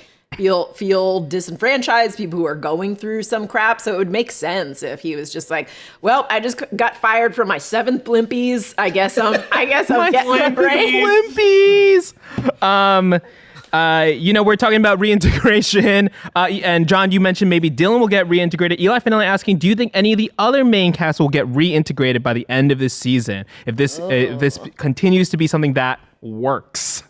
S3: feel disenfranchised, people who are going through some crap. So it would make sense if he was just like, well, I just got fired from my 7th Blimpies. I guess I'm getting my brain.
S4: Blimpies. You know, we're talking about reintegration. And John, you mentioned maybe Dillon will get reintegrated. Eli Finelli asking, do you think any of the other main cast will get reintegrated by the end of this season? If this continues to be something that works.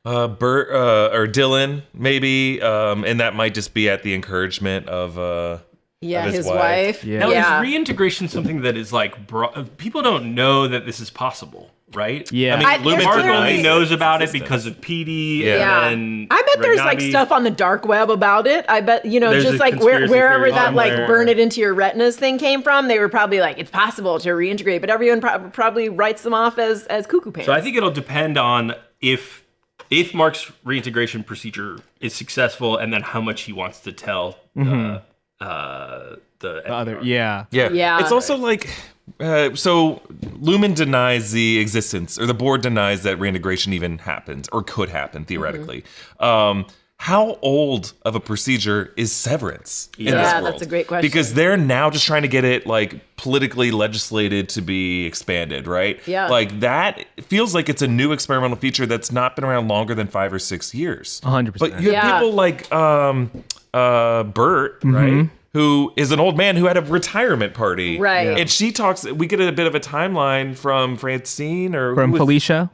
S1: Bert or Dillon, maybe, and that might just be at the encouragement of his wife.
S2: Yeah. Now, is reintegration something that is like people don't know that this is possible, right?
S4: Yeah,
S1: I mean,
S2: Mark only knows about it because of PD.
S3: Yeah,
S2: and
S3: I bet there's like
S2: Reghabi.
S3: stuff on the dark web about it. I bet, you know,
S2: There's
S3: just
S2: a
S3: like
S2: conspiracy
S3: wherever
S2: theory
S3: that like
S2: somewhere.
S3: burn it into your retinas thing came from, they were probably like, it's possible to reintegrate, but everyone probably writes them off as cuckoo pants.
S2: So I think it'll depend on if Mark's reintegration procedure is successful, and then how much he wants to tell the
S4: other. Yeah.
S1: It's also like, so Lumon denies the existence, or the board denies that reintegration even happens or could happen theoretically. How old of a procedure is severance in this world?
S3: That's a great question.
S1: Because they're now just trying to get it like politically legislated to be expanded, right?
S3: Yeah.
S1: Like that feels like it's a new experimental feature that's not been around longer than 5 or 6 years.
S4: 100%.
S1: But you have people like Bert, right? Who is an old man who had a retirement party.
S3: Right. Yeah.
S1: And she talks, we get a bit of a timeline from Francine or
S4: From Felicia.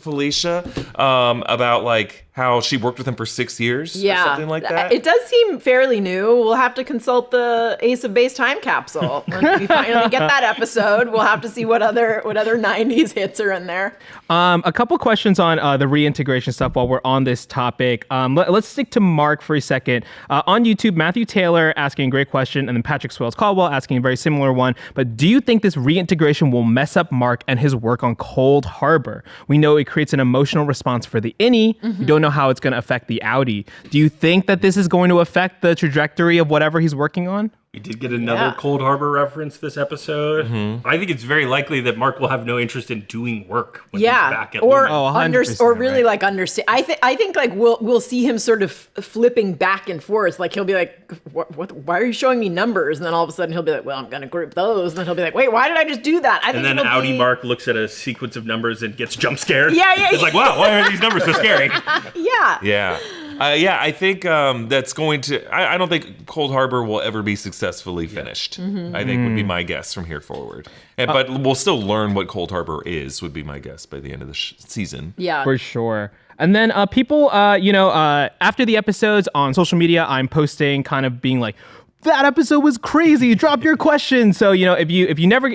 S1: About like how she worked with him for 6 years or something like that.
S3: It does seem fairly new. We'll have to consult the Ace of Base time capsule. When we finally get that episode, we'll have to see what other 90s hits are in there.
S4: A couple questions on the reintegration stuff while we're on this topic. Let's stick to Mark for a second. On YouTube, Matthew Taylor asking a great question, and then Patrick Swales Caldwell asking a very similar one. But do you think this reintegration will mess up Mark and his work on Cold Harbor? We know it creates an emotional response for the innie. We don't know how it's going to affect the outie. Do you think that this is going to affect the trajectory of whatever he's working on?
S2: We did get another Cold Harbor reference this episode. I think it's very likely that Mark will have no interest in doing work when he's back at
S3: or
S2: Lumon.
S3: or really like understand. I think like we'll see him sort of flipping back and forth. Like he'll be like, what? Why are you showing me numbers? And then all of a sudden he'll be like, well, I'm gonna group those. And then he'll be like, wait, why did I just do that?
S2: And then outie Mark looks at a sequence of numbers and gets jump scared.
S3: Yeah.
S2: It's like, wow, why are these numbers so scary?
S3: Yeah.
S1: I think that's going to. I don't think Cold Harbor will ever be successfully finished. I think would be my guess from here forward. But we'll still learn what Cold Harbor is. Would be my guess by the end of the season.
S3: Yeah.
S4: For sure. And then people, after the episodes on social media, I'm posting kind of being like, that episode was crazy. Drop your questions. So, if you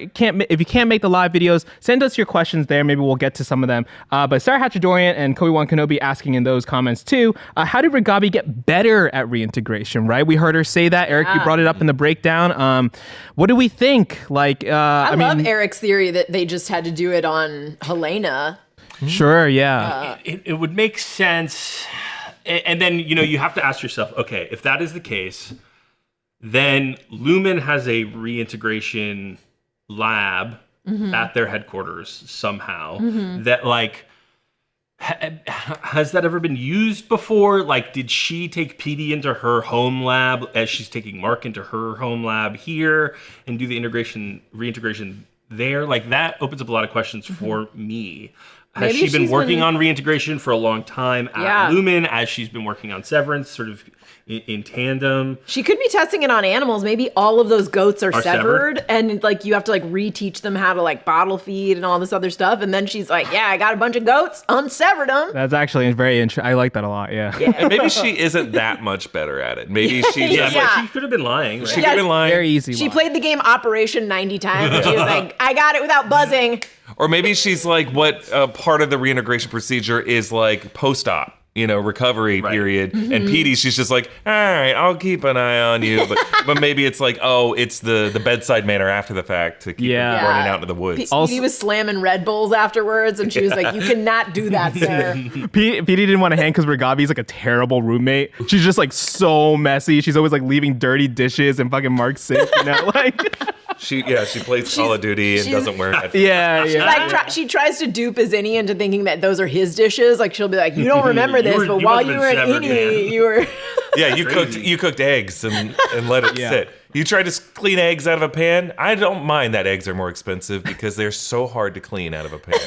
S4: can't make the live videos, send us your questions there. Maybe we'll get to some of them. But Sarah Hatchadorian and Kobe-Wan Kenobi asking in those comments too, how did Reghabi get better at reintegration, right? We heard her say that. Eric, you brought it up in the breakdown. What do we think?
S3: I love Eric's theory that they just had to do it on Helena.
S4: Sure, yeah.
S2: It would make sense. And then, you have to ask yourself, okay, if that is the case, then Lumon has a reintegration lab at their headquarters somehow that has that ever been used before? Did she take PD into her home lab as she's taking Mark into her home lab here and do the reintegration there? That opens up a lot of questions for me. Has she been working on reintegration for a long time at Lumon as she's been working on Severance, sort of in tandem?
S3: She could be testing it on animals. Maybe all of those goats are severed, and you have to reteach them how to bottle feed and all this other stuff. And then she's like, "Yeah, I got a bunch of goats, unsevered them."
S4: That's actually very interesting. I like that a lot. Yeah.
S1: And maybe she isn't that much better at it. Maybe she just
S2: she could have been lying. Right?
S1: She could have been lying.
S4: Very easy.
S3: She played the game Operation 90 times, and she was like, "I got it without buzzing."
S1: Or maybe she's what part of the reintegration procedure is post-op, recovery period. And PD, she's just all right, I'll keep an eye on you. But maybe it's it's the bedside manner after the fact to keep her running out into the woods.
S3: PD was slamming Red Bulls afterwards, and she was like, "You cannot do that, sir."
S4: PD didn't want to hang because Reghabi's a terrible roommate. She's just so messy. She's always leaving dirty dishes and fucking Mark's sink,
S1: She plays Call of Duty and doesn't wear headphones.
S4: Yeah.
S3: She tries to dupe Zinni into thinking that those are his dishes. She'll be like, "You don't remember this, but while you were in Innie, you were."
S1: Yeah, you cooked eggs and let it sit. You tried to clean eggs out of a pan. I don't mind that eggs are more expensive because they're so hard to clean out of a pan.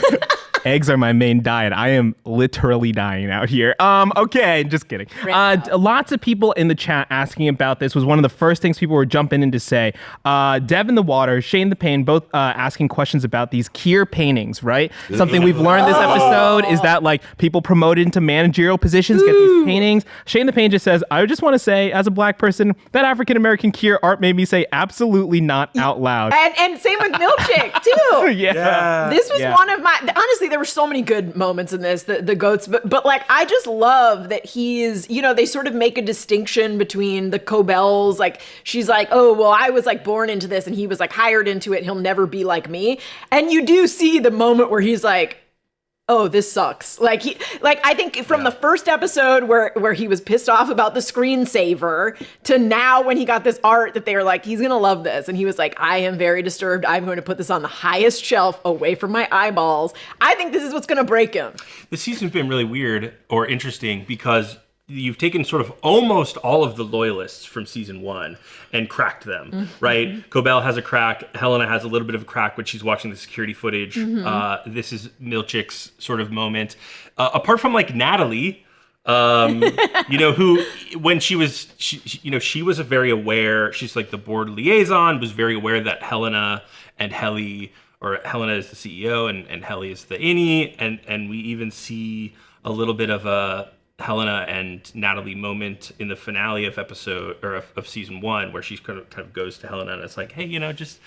S4: Eggs are my main diet. I am literally dying out here. Okay, just kidding. Lots of people in the chat asking about this. Was one of the first things people were jumping in to say. Dev in the Water, Shane the Pain, both asking questions about these Kier paintings, right? Something we've learned this episode is that people promoted into managerial positions get these paintings. Shane the Pain just says, I just want to say, as a black person, that African-American Kier art made me say absolutely not out loud.
S3: And same with Milkshake, too.
S4: Yeah.
S3: This was one of my, honestly, there were so many good moments in this, the goats, but I just love that he's, they sort of make a distinction between the Cobels. She's oh, well, I was born into this and he was hired into it. He'll never be like me. And you do see the moment where he's oh, this sucks. I think from the first episode where he was pissed off about the screensaver to now when he got this art that they were he's going to love this. And he was I am very disturbed. I'm going to put this on the highest shelf away from my eyeballs. I think this is what's going to break him.
S2: The season's been really weird or interesting because you've taken sort of almost all of the loyalists from season 1 and cracked them, right? Cobel has a crack. Helena has a little bit of a crack when she's watching the security footage. This is Milchick's sort of moment. Apart from Natalie, who when she was a very aware. She's the board liaison, was very aware that Helena and Helly, or Helena is the CEO and Helly is the innie, and we even see a little bit of a Helena and Natalie moment in the finale of of season 1, where she kind of goes to Helena and it's hey, just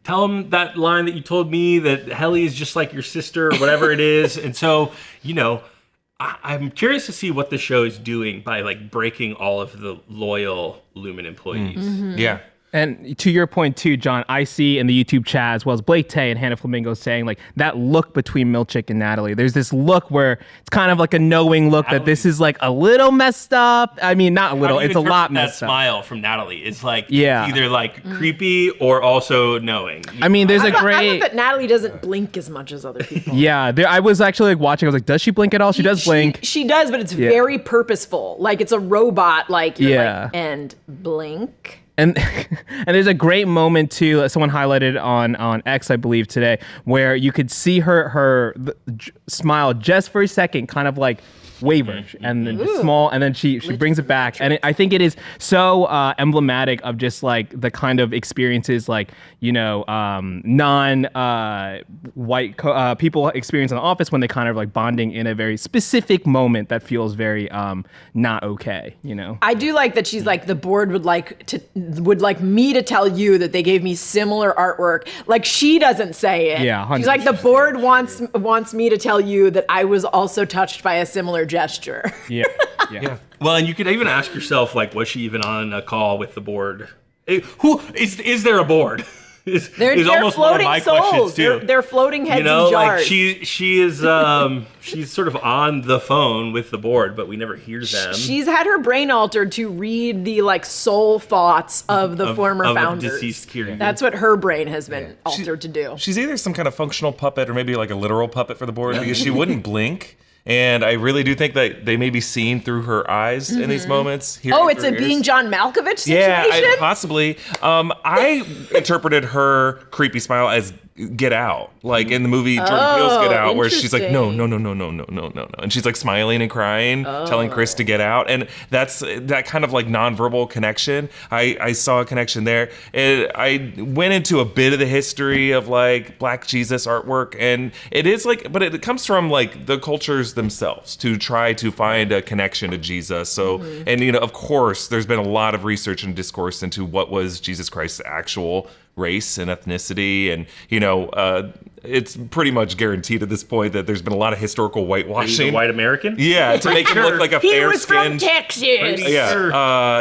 S2: tell him that line that you told me that Helly is just like your sister or whatever it is. And so, I'm curious to see what the show is doing by breaking all of the loyal Lumon employees.
S1: Yeah.
S4: And to your point too, John, I see in the YouTube chat as well as Blake Tay and Hannah Flamingo saying that look between Milchick and Natalie. There's this look where it's kind of a knowing look that this is a little messed up. I mean, not a little, it's a lot messed up.
S2: That smile from Natalie, it's either creepy or also knowing.
S4: I mean, there's
S3: I love that Natalie doesn't blink as much as other people.
S4: Yeah, I was actually watching. I was does she blink at all? She does blink.
S3: She does, but it's very purposeful. It's a robot. And blink.
S4: And there's a great moment too. Someone highlighted on X, I believe, today, where you could see her smile just for a second, kind of waver, and then just small, and then she brings it back, and I think it is so emblematic of just like the kind of experiences like non-white people experience in the office when they kind of like bonding in a very specific moment that feels very not okay.
S3: I do like that she's like, the board would like me to tell you that they gave me similar artwork. Like, she doesn't say it.
S4: Yeah, 100%.
S3: She's like, the board wants me to tell you that I was also touched by a similar gesture.
S4: Yeah.
S2: Well, and you could even ask yourself, like, was she even on a call with the board? Who is there a board?
S3: They're
S2: almost one of
S3: floating
S2: my
S3: souls.
S2: questions too.
S3: They're floating heads in
S2: like
S3: jars.
S2: she is she's sort of on the phone with the board, but we never hear them.
S3: She's had her brain altered to read the like soul thoughts of the former founders.
S2: Deceased Kier.
S3: That's what her brain has been altered to do.
S1: She's either some kind of functional puppet or maybe like a literal puppet for the board because she wouldn't blink. And I really do think that they may be seen through her eyes in these moments.
S3: Oh, it's a being John Malkovich situation?
S1: Yeah, possibly. I interpreted her creepy smile as Get Out, like in the movie Jordan Peele's Get Out, where she's like, no, and she's like smiling and crying, telling Chris to get out, and that's that kind of like nonverbal connection. I saw a connection there. I went into a bit of the history of like Black Jesus artwork, and it is like, but it comes from like the cultures themselves to try to find a connection to Jesus. So, and of course, there's been a lot of research and discourse into what was Jesus Christ's actual race and ethnicity, and it's pretty much guaranteed at this point that there's been a lot of historical whitewashing.
S2: White American?
S1: Yeah, to make him look like a fair-skinned.
S3: He was from Texas.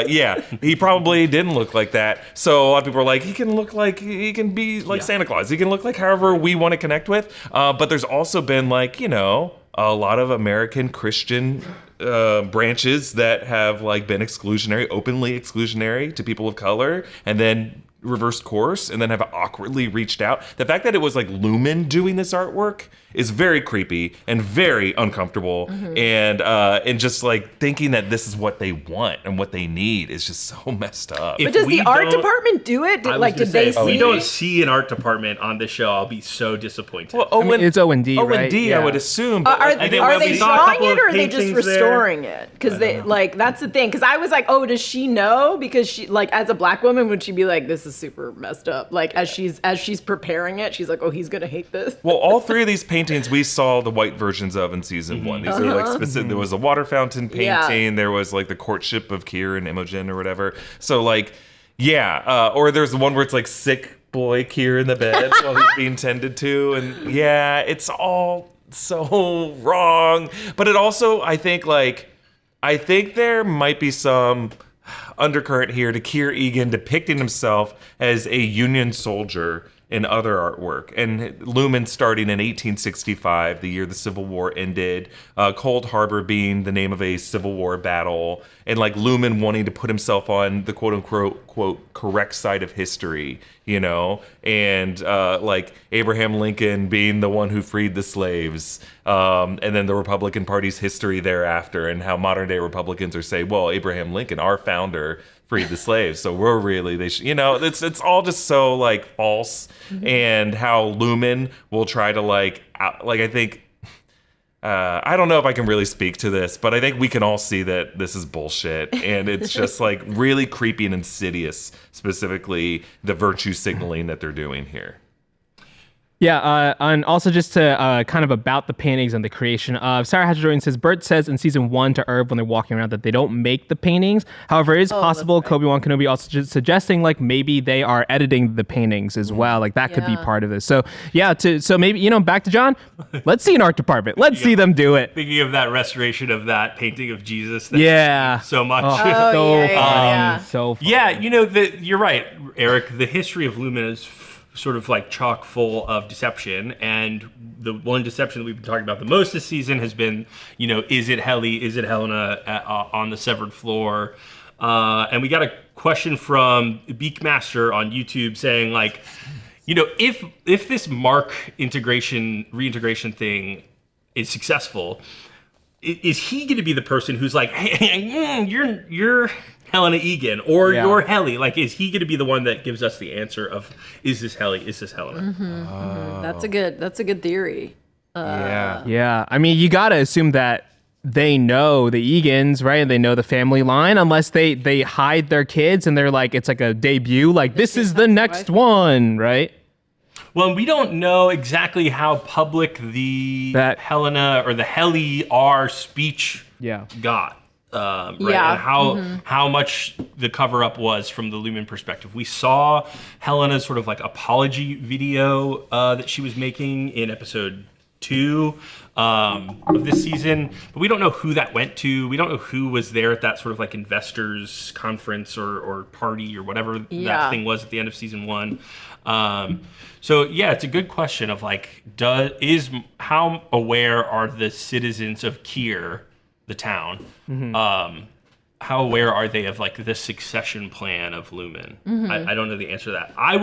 S1: Yeah, he probably didn't look like that. So a lot of people are like, he can be like Santa Claus. He can look like however we want to connect with. But there's also been like a lot of American Christian branches that have like been openly exclusionary to people of color, and then reversed course and then have awkwardly reached out. The fact that it was like Lumon doing this artwork is very creepy and very uncomfortable, and just like thinking that this is what they want and what they need is just so messed up.
S3: But does the art department do it? Did they see?
S2: If we don't see an art department on this show, I'll be so disappointed.
S1: Well,
S4: it's O&D, right?
S1: O&D, I would assume. But
S3: Are they drawing it, or are they just restoring it? Because that's the thing. Because I was like, oh, does she know? Because she, like, as a Black woman, would she be like, this is super messed up? Like, as she's preparing it, she's like, oh, he's gonna hate this.
S1: Well, all three of these paintings we saw the white versions of in season 1. These are like specific. There was a water fountain painting. There was like the courtship of Kier and Imogen or whatever. So like, or there's the one where it's like sick boy Kier in the bed while he's being tended to, and it's all so wrong. But it also, I think there might be some undercurrent here to Kier Egan depicting himself as a Union soldier in other artwork, and Lumon starting in 1865, the year the Civil War ended, Cold Harbor being the name of a Civil War battle, and like Lumon wanting to put himself on the quote correct side of history, and like Abraham Lincoln being the one who freed the slaves, and then the Republican Party's history thereafter, and how modern day Republicans are saying, well, Abraham Lincoln, our founder, freed the slaves, so we're really it's all just so like false, and how Lumon will try to I think I don't know if I can really speak to this, but I think we can all see that this is bullshit, and it's just like really creepy and insidious, specifically the virtue signaling that they're doing here.
S4: Yeah, and also just to kind of about the paintings and the creation of Sarah Hatcher says, Bert says in season 1 to Irv when they're walking around that they don't make the paintings. However, it is possible Obi-Wan Kenobi also just suggesting like maybe they are editing the paintings as well. Like that could be part of this. So so maybe, back to John, let's see an art department. Let's see them do it.
S2: Thinking of that restoration of that painting of Jesus. So much.
S4: So fun.
S2: Yeah, you're right, Eric. The history of Lumon is sort of like chock full of deception, and the one deception that we've been talking about the most this season has been, is it Helly, is it Helena on the severed floor? And we got a question from Beakmaster on YouTube saying like, if this Mark reintegration thing is successful, is he going to be the person who's like, hey, you're Helena Egan, or you're Helly? Like, is he going to be the one that gives us the answer of, is this Helly, is this Helena?
S3: That's a good theory.
S4: Yeah. I mean, you got to assume that they know the Egans, right? And they know the family line, unless they hide their kids and they're like, it's like a debut, like this is the next one, right?
S2: Well, we don't know exactly how public the Helena or the Helly R speech got. Right? And how much the cover up was from the Lumon perspective. We saw Helena's sort of like apology video that she was making in episode 2 of this season, but we don't know who that went to. We don't know who was there at that sort of like investors conference or party or whatever that thing was at the end of season 1. So yeah, it's a good question of like, how aware are the citizens of Kier, the town, how aware are they of like the succession plan of Lumon? I don't know the answer to that. I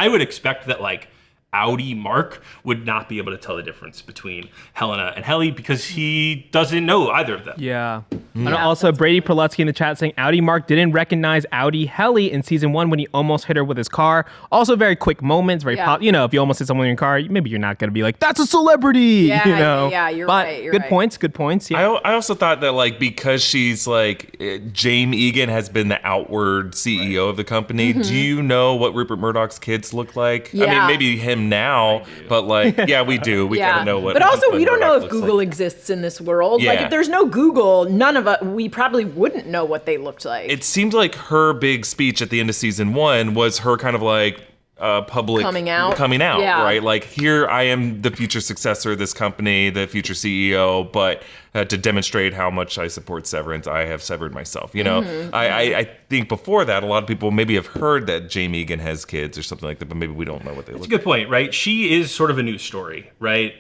S2: would expect that like Audi Mark would not be able to tell the difference between Helena and Helly because he doesn't know either of them.
S4: Yeah. And also Brady Prolutsky in the chat saying Audi Mark didn't recognize Audi Helly in season 1 when he almost hit her with his car. Also very quick moments, very pop. You know, if you almost hit someone in your car, maybe you're not going to be like, that's a celebrity.
S3: Yeah,
S4: you know?
S3: yeah, you're
S4: but
S3: right.
S4: Good points. Yeah.
S1: I also thought that like because she's like Jane Egan has been the outward CEO of the company. Do you know what Rupert Murdoch's kids look like? I mean, maybe him now, but like, we do. We kind of know what.
S3: But also, we don't know if
S1: looks
S3: Google
S1: like.
S3: exists in this world.
S1: Yeah.
S3: Like, if there's no Google, none of us, we probably wouldn't know what they looked like.
S1: It seemed like her big speech at the end of season 1 was her kind of like public
S3: coming out,
S1: right? Like, here I am the future successor of this company, the future CEO, but to demonstrate how much I support severance, I have severed myself. You know, I think before that, a lot of people maybe have heard that Jamie Egan has kids or something like that, but maybe we don't know what they look like.
S2: That's a good point, right? She is sort of a news story, right?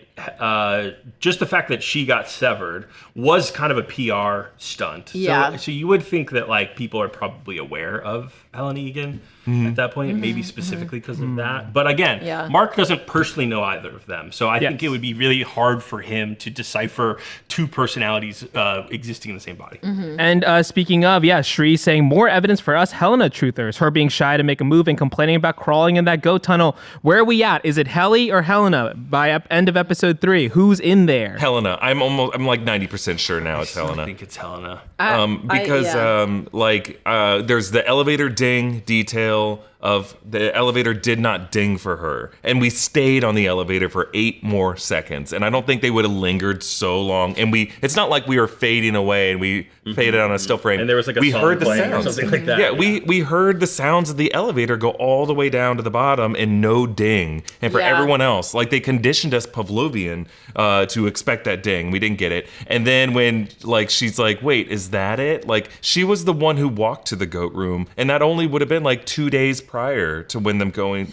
S2: Just the fact that she got severed was kind of a PR stunt.
S3: Yeah.
S2: So you would think that like people are probably aware of Helen Egan at that point, maybe specifically because of that. But again, Mark doesn't personally know either of them. So I think it would be really hard for him to decipher two personalities existing in the same body.
S4: And speaking of, Shri saying more evidence for us Helena truthers, her being shy to make a move and complaining about crawling in that goat tunnel. Where are we at? Is it Helly or Helena? By end of episode 3, who's in there?
S1: Helena. I'm like 90% sure now it's Helena.
S2: I think it's Helena.
S1: Because there's the elevator ding detail of the elevator did not ding for her. And we stayed on the elevator for 8 more seconds. And I don't think they would have lingered so long. And it's not like we were fading away and we faded on a still frame.
S2: And there was like
S1: we
S2: song
S1: heard the
S2: playing
S1: sounds.
S2: or something like that.
S1: Yeah, we heard the sounds of the elevator go all the way down to the bottom and no ding. And for everyone else, like they conditioned us Pavlovian to expect that ding. We didn't get it. And then when like she's like, wait, is that it? Like she was the one who walked to the goat room. And that only would have been like 2 days prior to when them going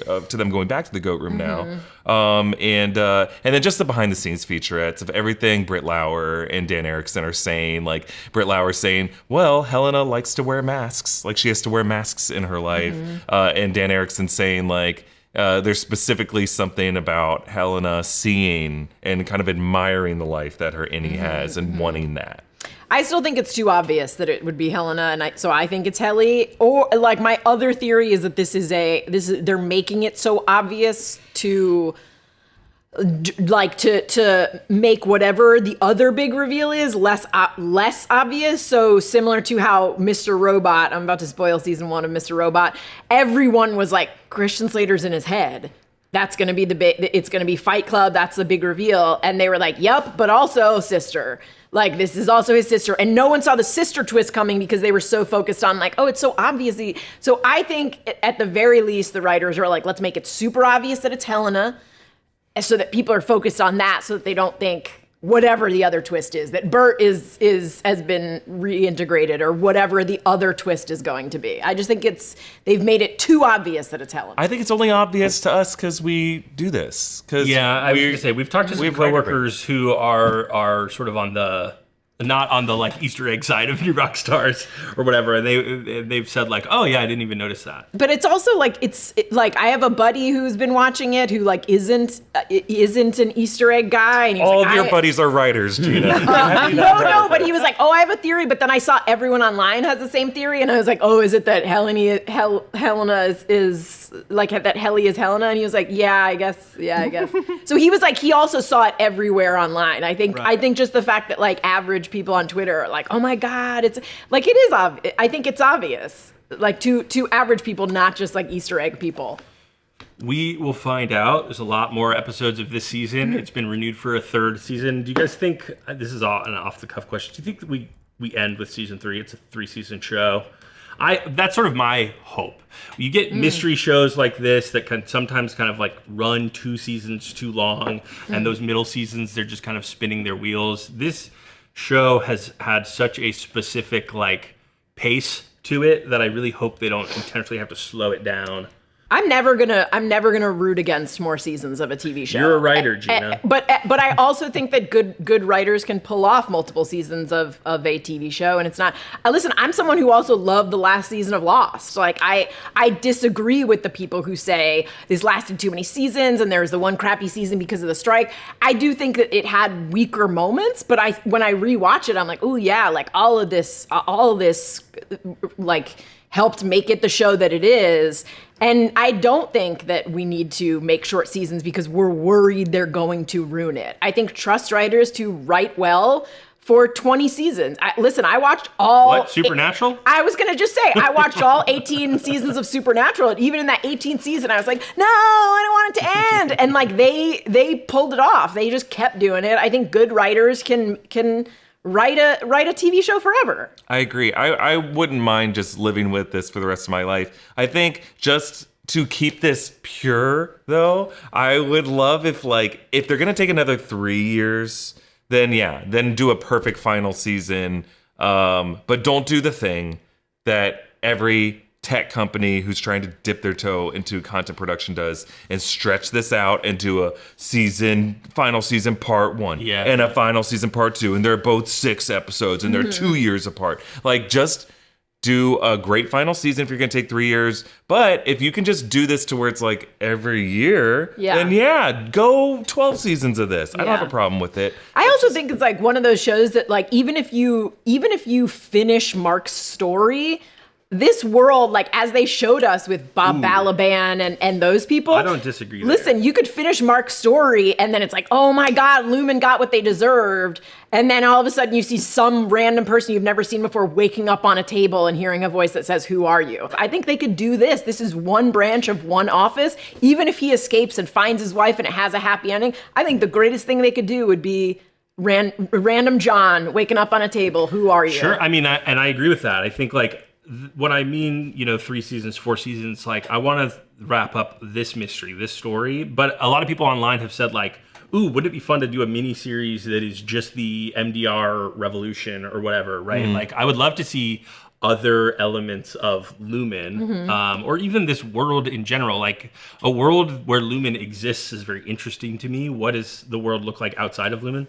S1: back to the goat room now. And then just the behind the scenes featurettes of everything Britt Lauer and Dan Erickson are saying. Like Britt Lauer saying, well, Helena likes to wear masks. Like she has to wear masks in her life. And Dan Erickson saying like, there's specifically something about Helena seeing and kind of admiring the life that her innie has and wanting that.
S3: I still think it's too obvious that it would be Helena, and so I think it's Helly. Or like my other theory is that they're making it so obvious to make whatever the other big reveal is less obvious. So similar to how Mr. Robot, I'm about to spoil season 1 of Mr. Robot, everyone was like, Christian Slater's in his head. That's going to be it's going to be Fight Club. That's the big reveal. And they were like, yep, but also sister. Like, this is also his sister. And no one saw the sister twist coming because they were so focused on like, oh, it's so obviously. So I think at the very least, the writers are like, let's make it super obvious that it's Helena so that people are focused on that so that they don't think whatever the other twist is, that Bert has been reintegrated or whatever the other twist is going to be. I just think they've made it too obvious that it's Helena.
S1: I think it's only obvious to us because we do this.
S2: I was going to say, we've talked to some coworkers who are sort of on the, not on the like Easter egg side of New Rock Stars or whatever, and they've said like, oh yeah, I didn't even notice that.
S3: But it's also like like I have a buddy who's been watching it who like isn't an Easter egg guy, and he's
S1: all
S3: like,
S1: of your buddies are writers, Gina.
S3: No, but he was like, oh, I have a theory, but then I saw everyone online has the same theory, and I was like, oh, is it that Helena is like that Helly is Helena? And he was like, yeah, I guess. So he was like, he also saw it everywhere online. I think just the fact that like average people on Twitter are like, oh my God, it's like, it is obvious. I think it's obvious, like to average people, not just like Easter egg people.
S2: We will find out. There's a lot more episodes of this season. It's been renewed for a third season. Do you guys think, this is an off-the-cuff question, do you think that we end with season 3? It's a 3-season show. That's sort of my hope. You get mystery shows like this that can sometimes kind of like run 2 seasons too long, and those middle seasons, they're just kind of spinning their wheels. This show has had such a specific like pace to it that I really hope they don't intentionally have to slow it down.
S3: I'm never gonna root against more seasons of a TV show.
S2: You're a writer, Gina.
S3: But I also think that good writers can pull off multiple seasons of a TV show, and it's not. Listen, I'm someone who also loved the last season of Lost. Like I disagree with the people who say this lasted too many seasons and there was the one crappy season because of the strike. I do think that it had weaker moments, but when I rewatch it, I'm like, oh yeah, like all of this, like helped make it the show that it is. And I don't think that we need to make short seasons because we're worried they're going to ruin it. I think trust writers to write well for 20 seasons. I watched all...
S2: What? Supernatural?
S3: I was going to just say, I watched all 18 seasons of Supernatural. And even in that 18th season, I was like, no, I don't want it to end. And like they pulled it off. They just kept doing it. I think good writers can write a TV show forever.
S1: I agree. I wouldn't mind just living with this for the rest of my life. I think just to keep this pure, though, I would love if they're going to take another 3 years, then do a perfect final season. But don't do the thing that every tech company who's trying to dip their toe into content production does and stretch this out into a final season part 1 and a final season part 2, and they're both 6 episodes and they're 2 years apart. Like, just do a great final season if you're gonna take 3 years, but if you can just do this to where it's like every year, then go 12 seasons of this. I don't have a problem with it.
S3: I also think it's like one of those shows that like even if you finish Mark's story, this world, like as they showed us with Bob Balaban and those people.
S2: I don't disagree.
S3: Listen, you could finish Mark's story and then it's like, oh my God, Lumon got what they deserved. And then all of a sudden you see some random person you've never seen before waking up on a table and hearing a voice that says, who are you? I think they could do this. This is one branch of one office. Even if he escapes and finds his wife and it has a happy ending, I think the greatest thing they could do would be random John waking up on a table. Who are you?
S2: Sure. I mean, I agree with that. I think like, when I mean, 3 seasons, 4 seasons, like I want to wrap up this mystery, this story. But a lot of people online have said like, ooh, wouldn't it be fun to do a mini series that is just the MDR revolution or whatever, right? Like I would love to see other elements of Lumon, or even this world in general. Like a world where Lumon exists is very interesting to me. What does the world look like outside of Lumon?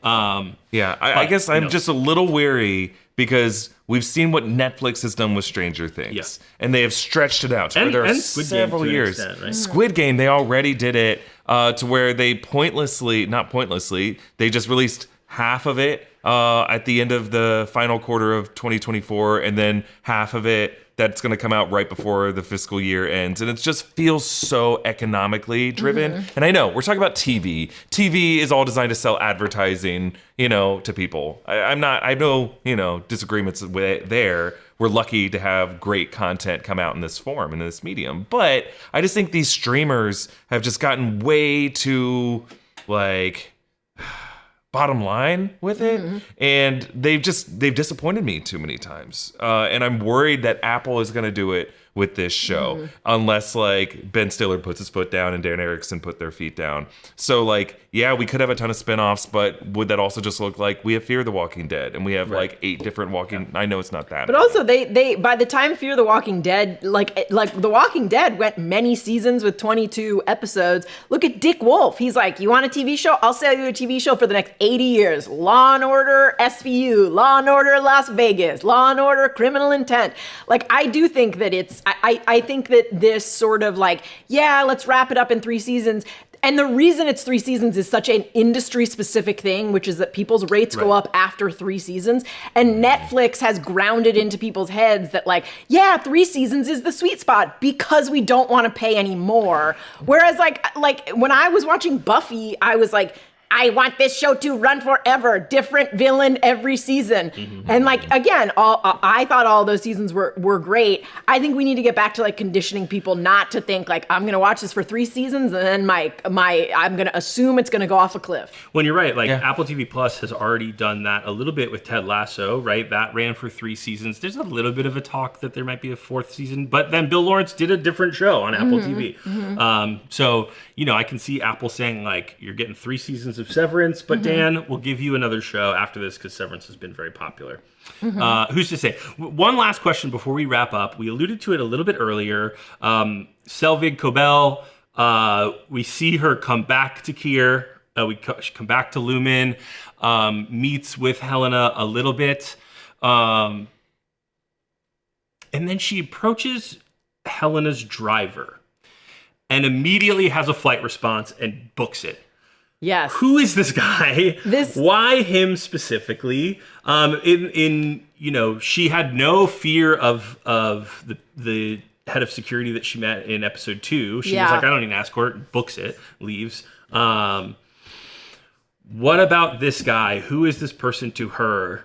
S1: I guess I'm just a little weary because we've seen what Netflix has done with Stranger Things, and they have stretched it out to where there are several years.
S2: Extent, right?
S1: Squid Game, they already did it to where they not pointlessly, they just released half of it at the end of the final quarter of 2024, and then half of it that's going to come out right before the fiscal year ends. And it just feels so economically driven. And I know we're talking about TV. TV is all designed to sell advertising, to people. I have no, disagreements with there. We're lucky to have great content come out in this form, in this medium. But I just think these streamers have just gotten way too, bottom line with it, and they've disappointed me too many times, and I'm worried that Apple is going to do it with this show unless Ben Stiller puts his foot down and Darren Erickson put their feet down. So we could have a ton of spinoffs, but would that also just look like we have Fear the Walking Dead and we have 8 different walking? I know it's not that,
S3: but also they by the time Fear the Walking Dead, like The Walking Dead went many seasons with 22 episodes. Look at Dick Wolf. He's like, you want a TV show? I'll sell you a TV show for the next 80 years. Law and Order SVU, Law and Order Las Vegas, Law and Order Criminal Intent. I do think that I think that this sort of let's wrap it up in 3 seasons. And the reason it's 3 seasons is such an industry-specific thing, which is that people's rates go up after 3 seasons. And Netflix has grounded into people's heads that 3 seasons is the sweet spot because we don't want to pay any more. Whereas when I was watching Buffy, I was like, I want this show to run forever. Different villain every season. And like, again, I thought all those seasons were great. I think we need to get back to like conditioning people not to think like, I'm going to watch this for 3 seasons and then I'm going to assume it's going to go off a cliff.
S2: When you're right, like Apple TV Plus has already done that a little bit with Ted Lasso, right? That ran for 3 seasons. There's a little bit of a talk that there might be a 4th season, but then Bill Lawrence did a different show on Apple TV. So, you know, I can see Apple saying like, you're getting 3 seasons of Severance, but Dan, we'll give you another show after this because Severance has been very popular. Who's to say? One last question before we wrap up. We alluded to it a little bit earlier. Selvig Cobel, we see her come back to Kier. She come back to Lumon, meets with Helena a little bit. And then she approaches Helena's driver and immediately has a flight response and books it.
S3: Yes.
S2: Who is this guy? Why him specifically? In you know, she had no fear of the head of security that she met in episode 2. She was like, I don't need an escort. Books it, leaves. What about this guy? Who is this person to her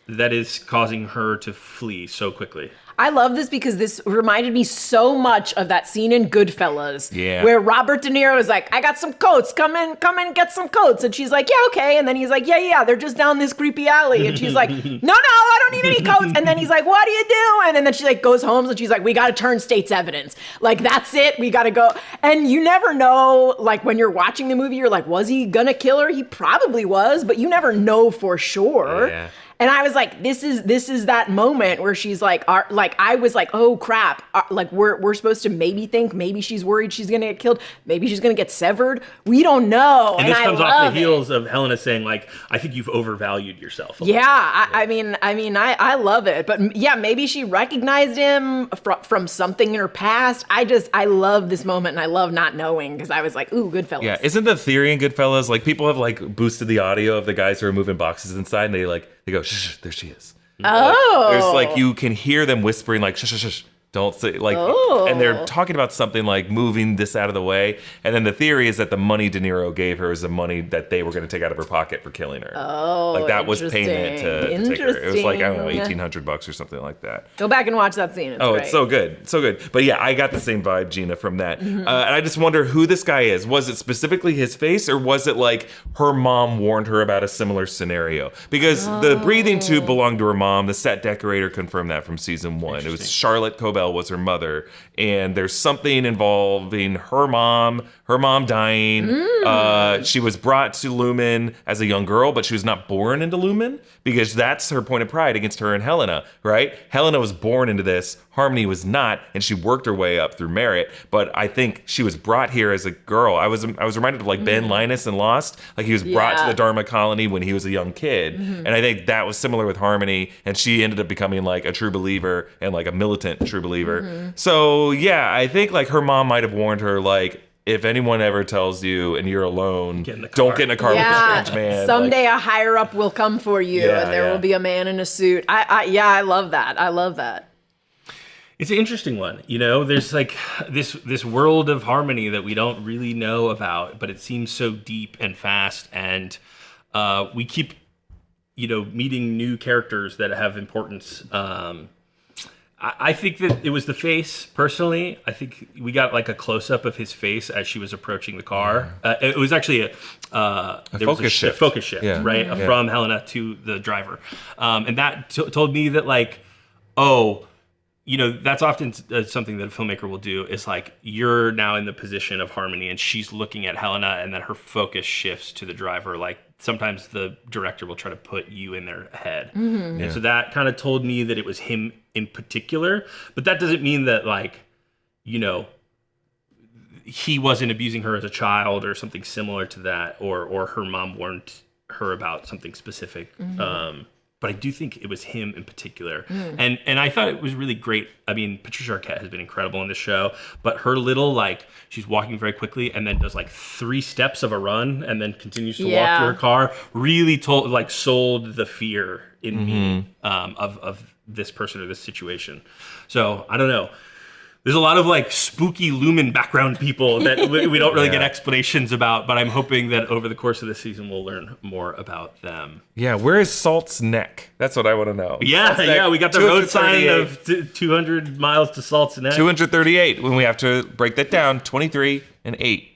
S2: that is causing her to flee so quickly?
S3: I love this because this reminded me so much of that scene in Goodfellas, where Robert De Niro is like, I got some coats, come in, get some coats. And she's like, yeah, okay. And then he's like, yeah, they're just down this creepy alley. And she's like, no, I don't need any coats. And then he's like, what are you doing? And then she like goes home and she's like, we got to turn state's evidence. Like, that's it. We got to go. And you never know, like when you're watching the movie, you're like, was he gonna kill her? He probably was, but you never know for sure. Yeah. And I was like, this is that moment where she's like, I was like, oh crap, like we're supposed to maybe think maybe she's worried she's gonna get killed, maybe she's gonna get severed. We don't know.
S2: And this comes off the heels of Helena saying like, I think you've overvalued yourself.
S3: I mean, I love it, but yeah, maybe she recognized him from something in her past. I love this moment, and I love not knowing because I was like, ooh, Goodfellas.
S1: Yeah, isn't the theory in Goodfellas like people have like boosted the audio of the guys who are moving boxes inside, and they go, shh, there she is.
S3: Oh.
S1: Like, there's like, you can hear them whispering like, shh, don't say, like, and they're talking about something like moving this out of the way. And then the theory is that the money De Niro gave her is the money that they were going to take out of her pocket for killing her.
S3: Oh,
S1: like that was payment to take her. It was like, I don't know, $1,800 or something like that.
S3: Go back and watch that scene. It's great.
S1: It's so good. So good. But yeah, I got the same vibe, Gina, from that. And I just wonder who this guy is. Was it specifically his face, or was it like her mom warned her about a similar scenario? Because the breathing tube belonged to her mom. The set decorator confirmed that from season 1. It was Charlotte Cobel was her mother, and there's something involving her mom dying. She was brought to Lumon as a young girl, but she was not born into Lumon, because that's her point of pride against her and Helena, right? Helena was born into this, Harmony was not, and she worked her way up through merit. But I think she was brought here as a girl. I was reminded of like Ben Linus in Lost, like he was brought to the Dharma colony when he was a young kid, and I think that was similar with Harmony, and she ended up becoming like a true believer and like a militant true believer. So yeah, I think like her mom might have warned her like, if anyone ever tells you and you're alone, don't get in a car with a strange man.
S3: Someday a higher up will come for you, and there will be a man in a suit. I love that. I love that.
S2: It's an interesting one. You know, there's like this world of Harmony that we don't really know about, but it seems so deep and fast, and we keep, you know, meeting new characters that have importance. I think that it was the face, personally. I think we got like a close-up of his face as she was approaching the car. It was actually a focus shift, right? From Helena to the driver. And that told me that like, you know, that's often something that a filmmaker will do, is like, you're now in the position of Harmony and she's looking at Helena, and then her focus shifts to the driver. Like sometimes the director will try to put you in their head. And so that kind of told me that it was him in particular, but that doesn't mean that like, you know, he wasn't abusing her as a child or something similar to that, or her mom warned her about something specific. But I do think it was him in particular. And I thought it was really great. I mean, Patricia Arquette has been incredible in this show, but her little, like, she's walking very quickly and then does like 3 steps of a run and then continues to walk to her car, really sold the fear in me of this person or this situation. So I don't know. There's a lot of like spooky Lumon background people that we don't really get
S1: Yeah.
S2: explanations about, but I'm hoping that over the course of this season we'll learn more about them.
S1: Yeah, where is Salt's Neck? That's what I want to know.
S2: Yeah,
S1: Salt's Neck,
S2: yeah, we got the road sign
S1: 238.
S2: of 200 miles to Salt's Neck.
S1: 238. When we have to break that down, 23 and 8.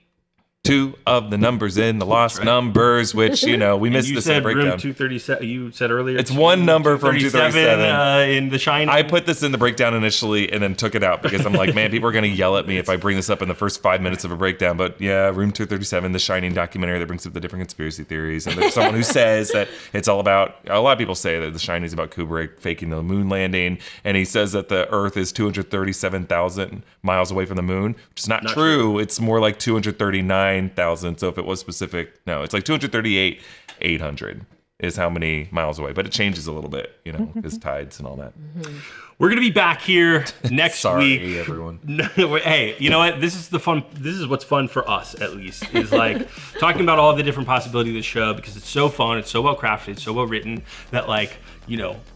S1: 2 of the numbers in the lost numbers, which, we
S2: And
S1: missed
S2: you
S1: this in the
S2: said room
S1: breakdown.
S2: 237. You said earlier
S1: It's one number from 237.
S2: In The Shining.
S1: I put this in the breakdown initially and then took it out because I'm like, man, people are going to yell at me if I bring this up in the first 5 minutes of a breakdown. But yeah, Room 237, the Shining documentary that brings up the different conspiracy theories. And there's someone who says that it's all about, a lot of people say that the Shining is about Kubrick faking the moon landing. And he says that the Earth is 237,000 miles away from the moon, which is not true. It's more like 239,000. So if it was specific, no, it's like 238,800 is how many miles away. But it changes a little bit, because tides and all that.
S2: We're gonna be back here next
S1: Sorry,
S2: week.
S1: everyone.
S2: Hey, you know what? This is the fun. This is what's fun for us, at least, is like talking about all the different possibilities of the show because it's so fun, it's so well crafted, it's so well written that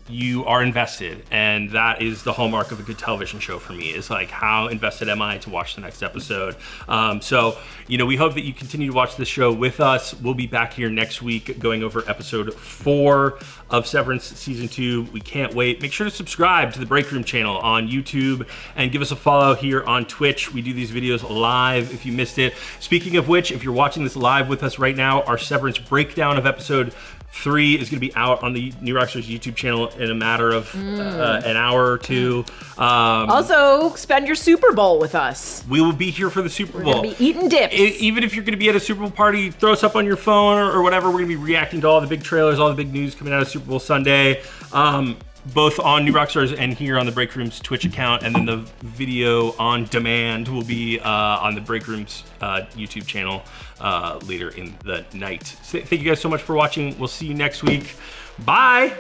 S2: you are invested, and that is the hallmark of a good television show for me. Is like how invested am I to watch the next episode? So we hope that you continue to watch this show with us. We'll be back here next week going over episode 4 of Severance season 2. We can't wait. Make sure to subscribe to the Breakroom channel on YouTube and give us a follow here on Twitch. We do these videos live if you missed it. Speaking of which, if you're watching this live with us right now, our Severance breakdown of episode 3 is going to be out on the New Rockstars YouTube channel in a matter of an hour or two.
S3: Also, spend your Super Bowl with us.
S2: We will be here for the Super Bowl.
S3: We're going to be eating dips.
S2: Even if you're going to be at a Super Bowl party, throw us up on your phone or whatever. We're going to be reacting to all the big trailers, all the big news coming out of Super Bowl Sunday. Both on New Rockstars and here on the Breakroom's Twitch account, and then the video on demand will be on the Breakroom's YouTube channel later in the night. So thank you guys so much for watching. We'll see you next week. Bye.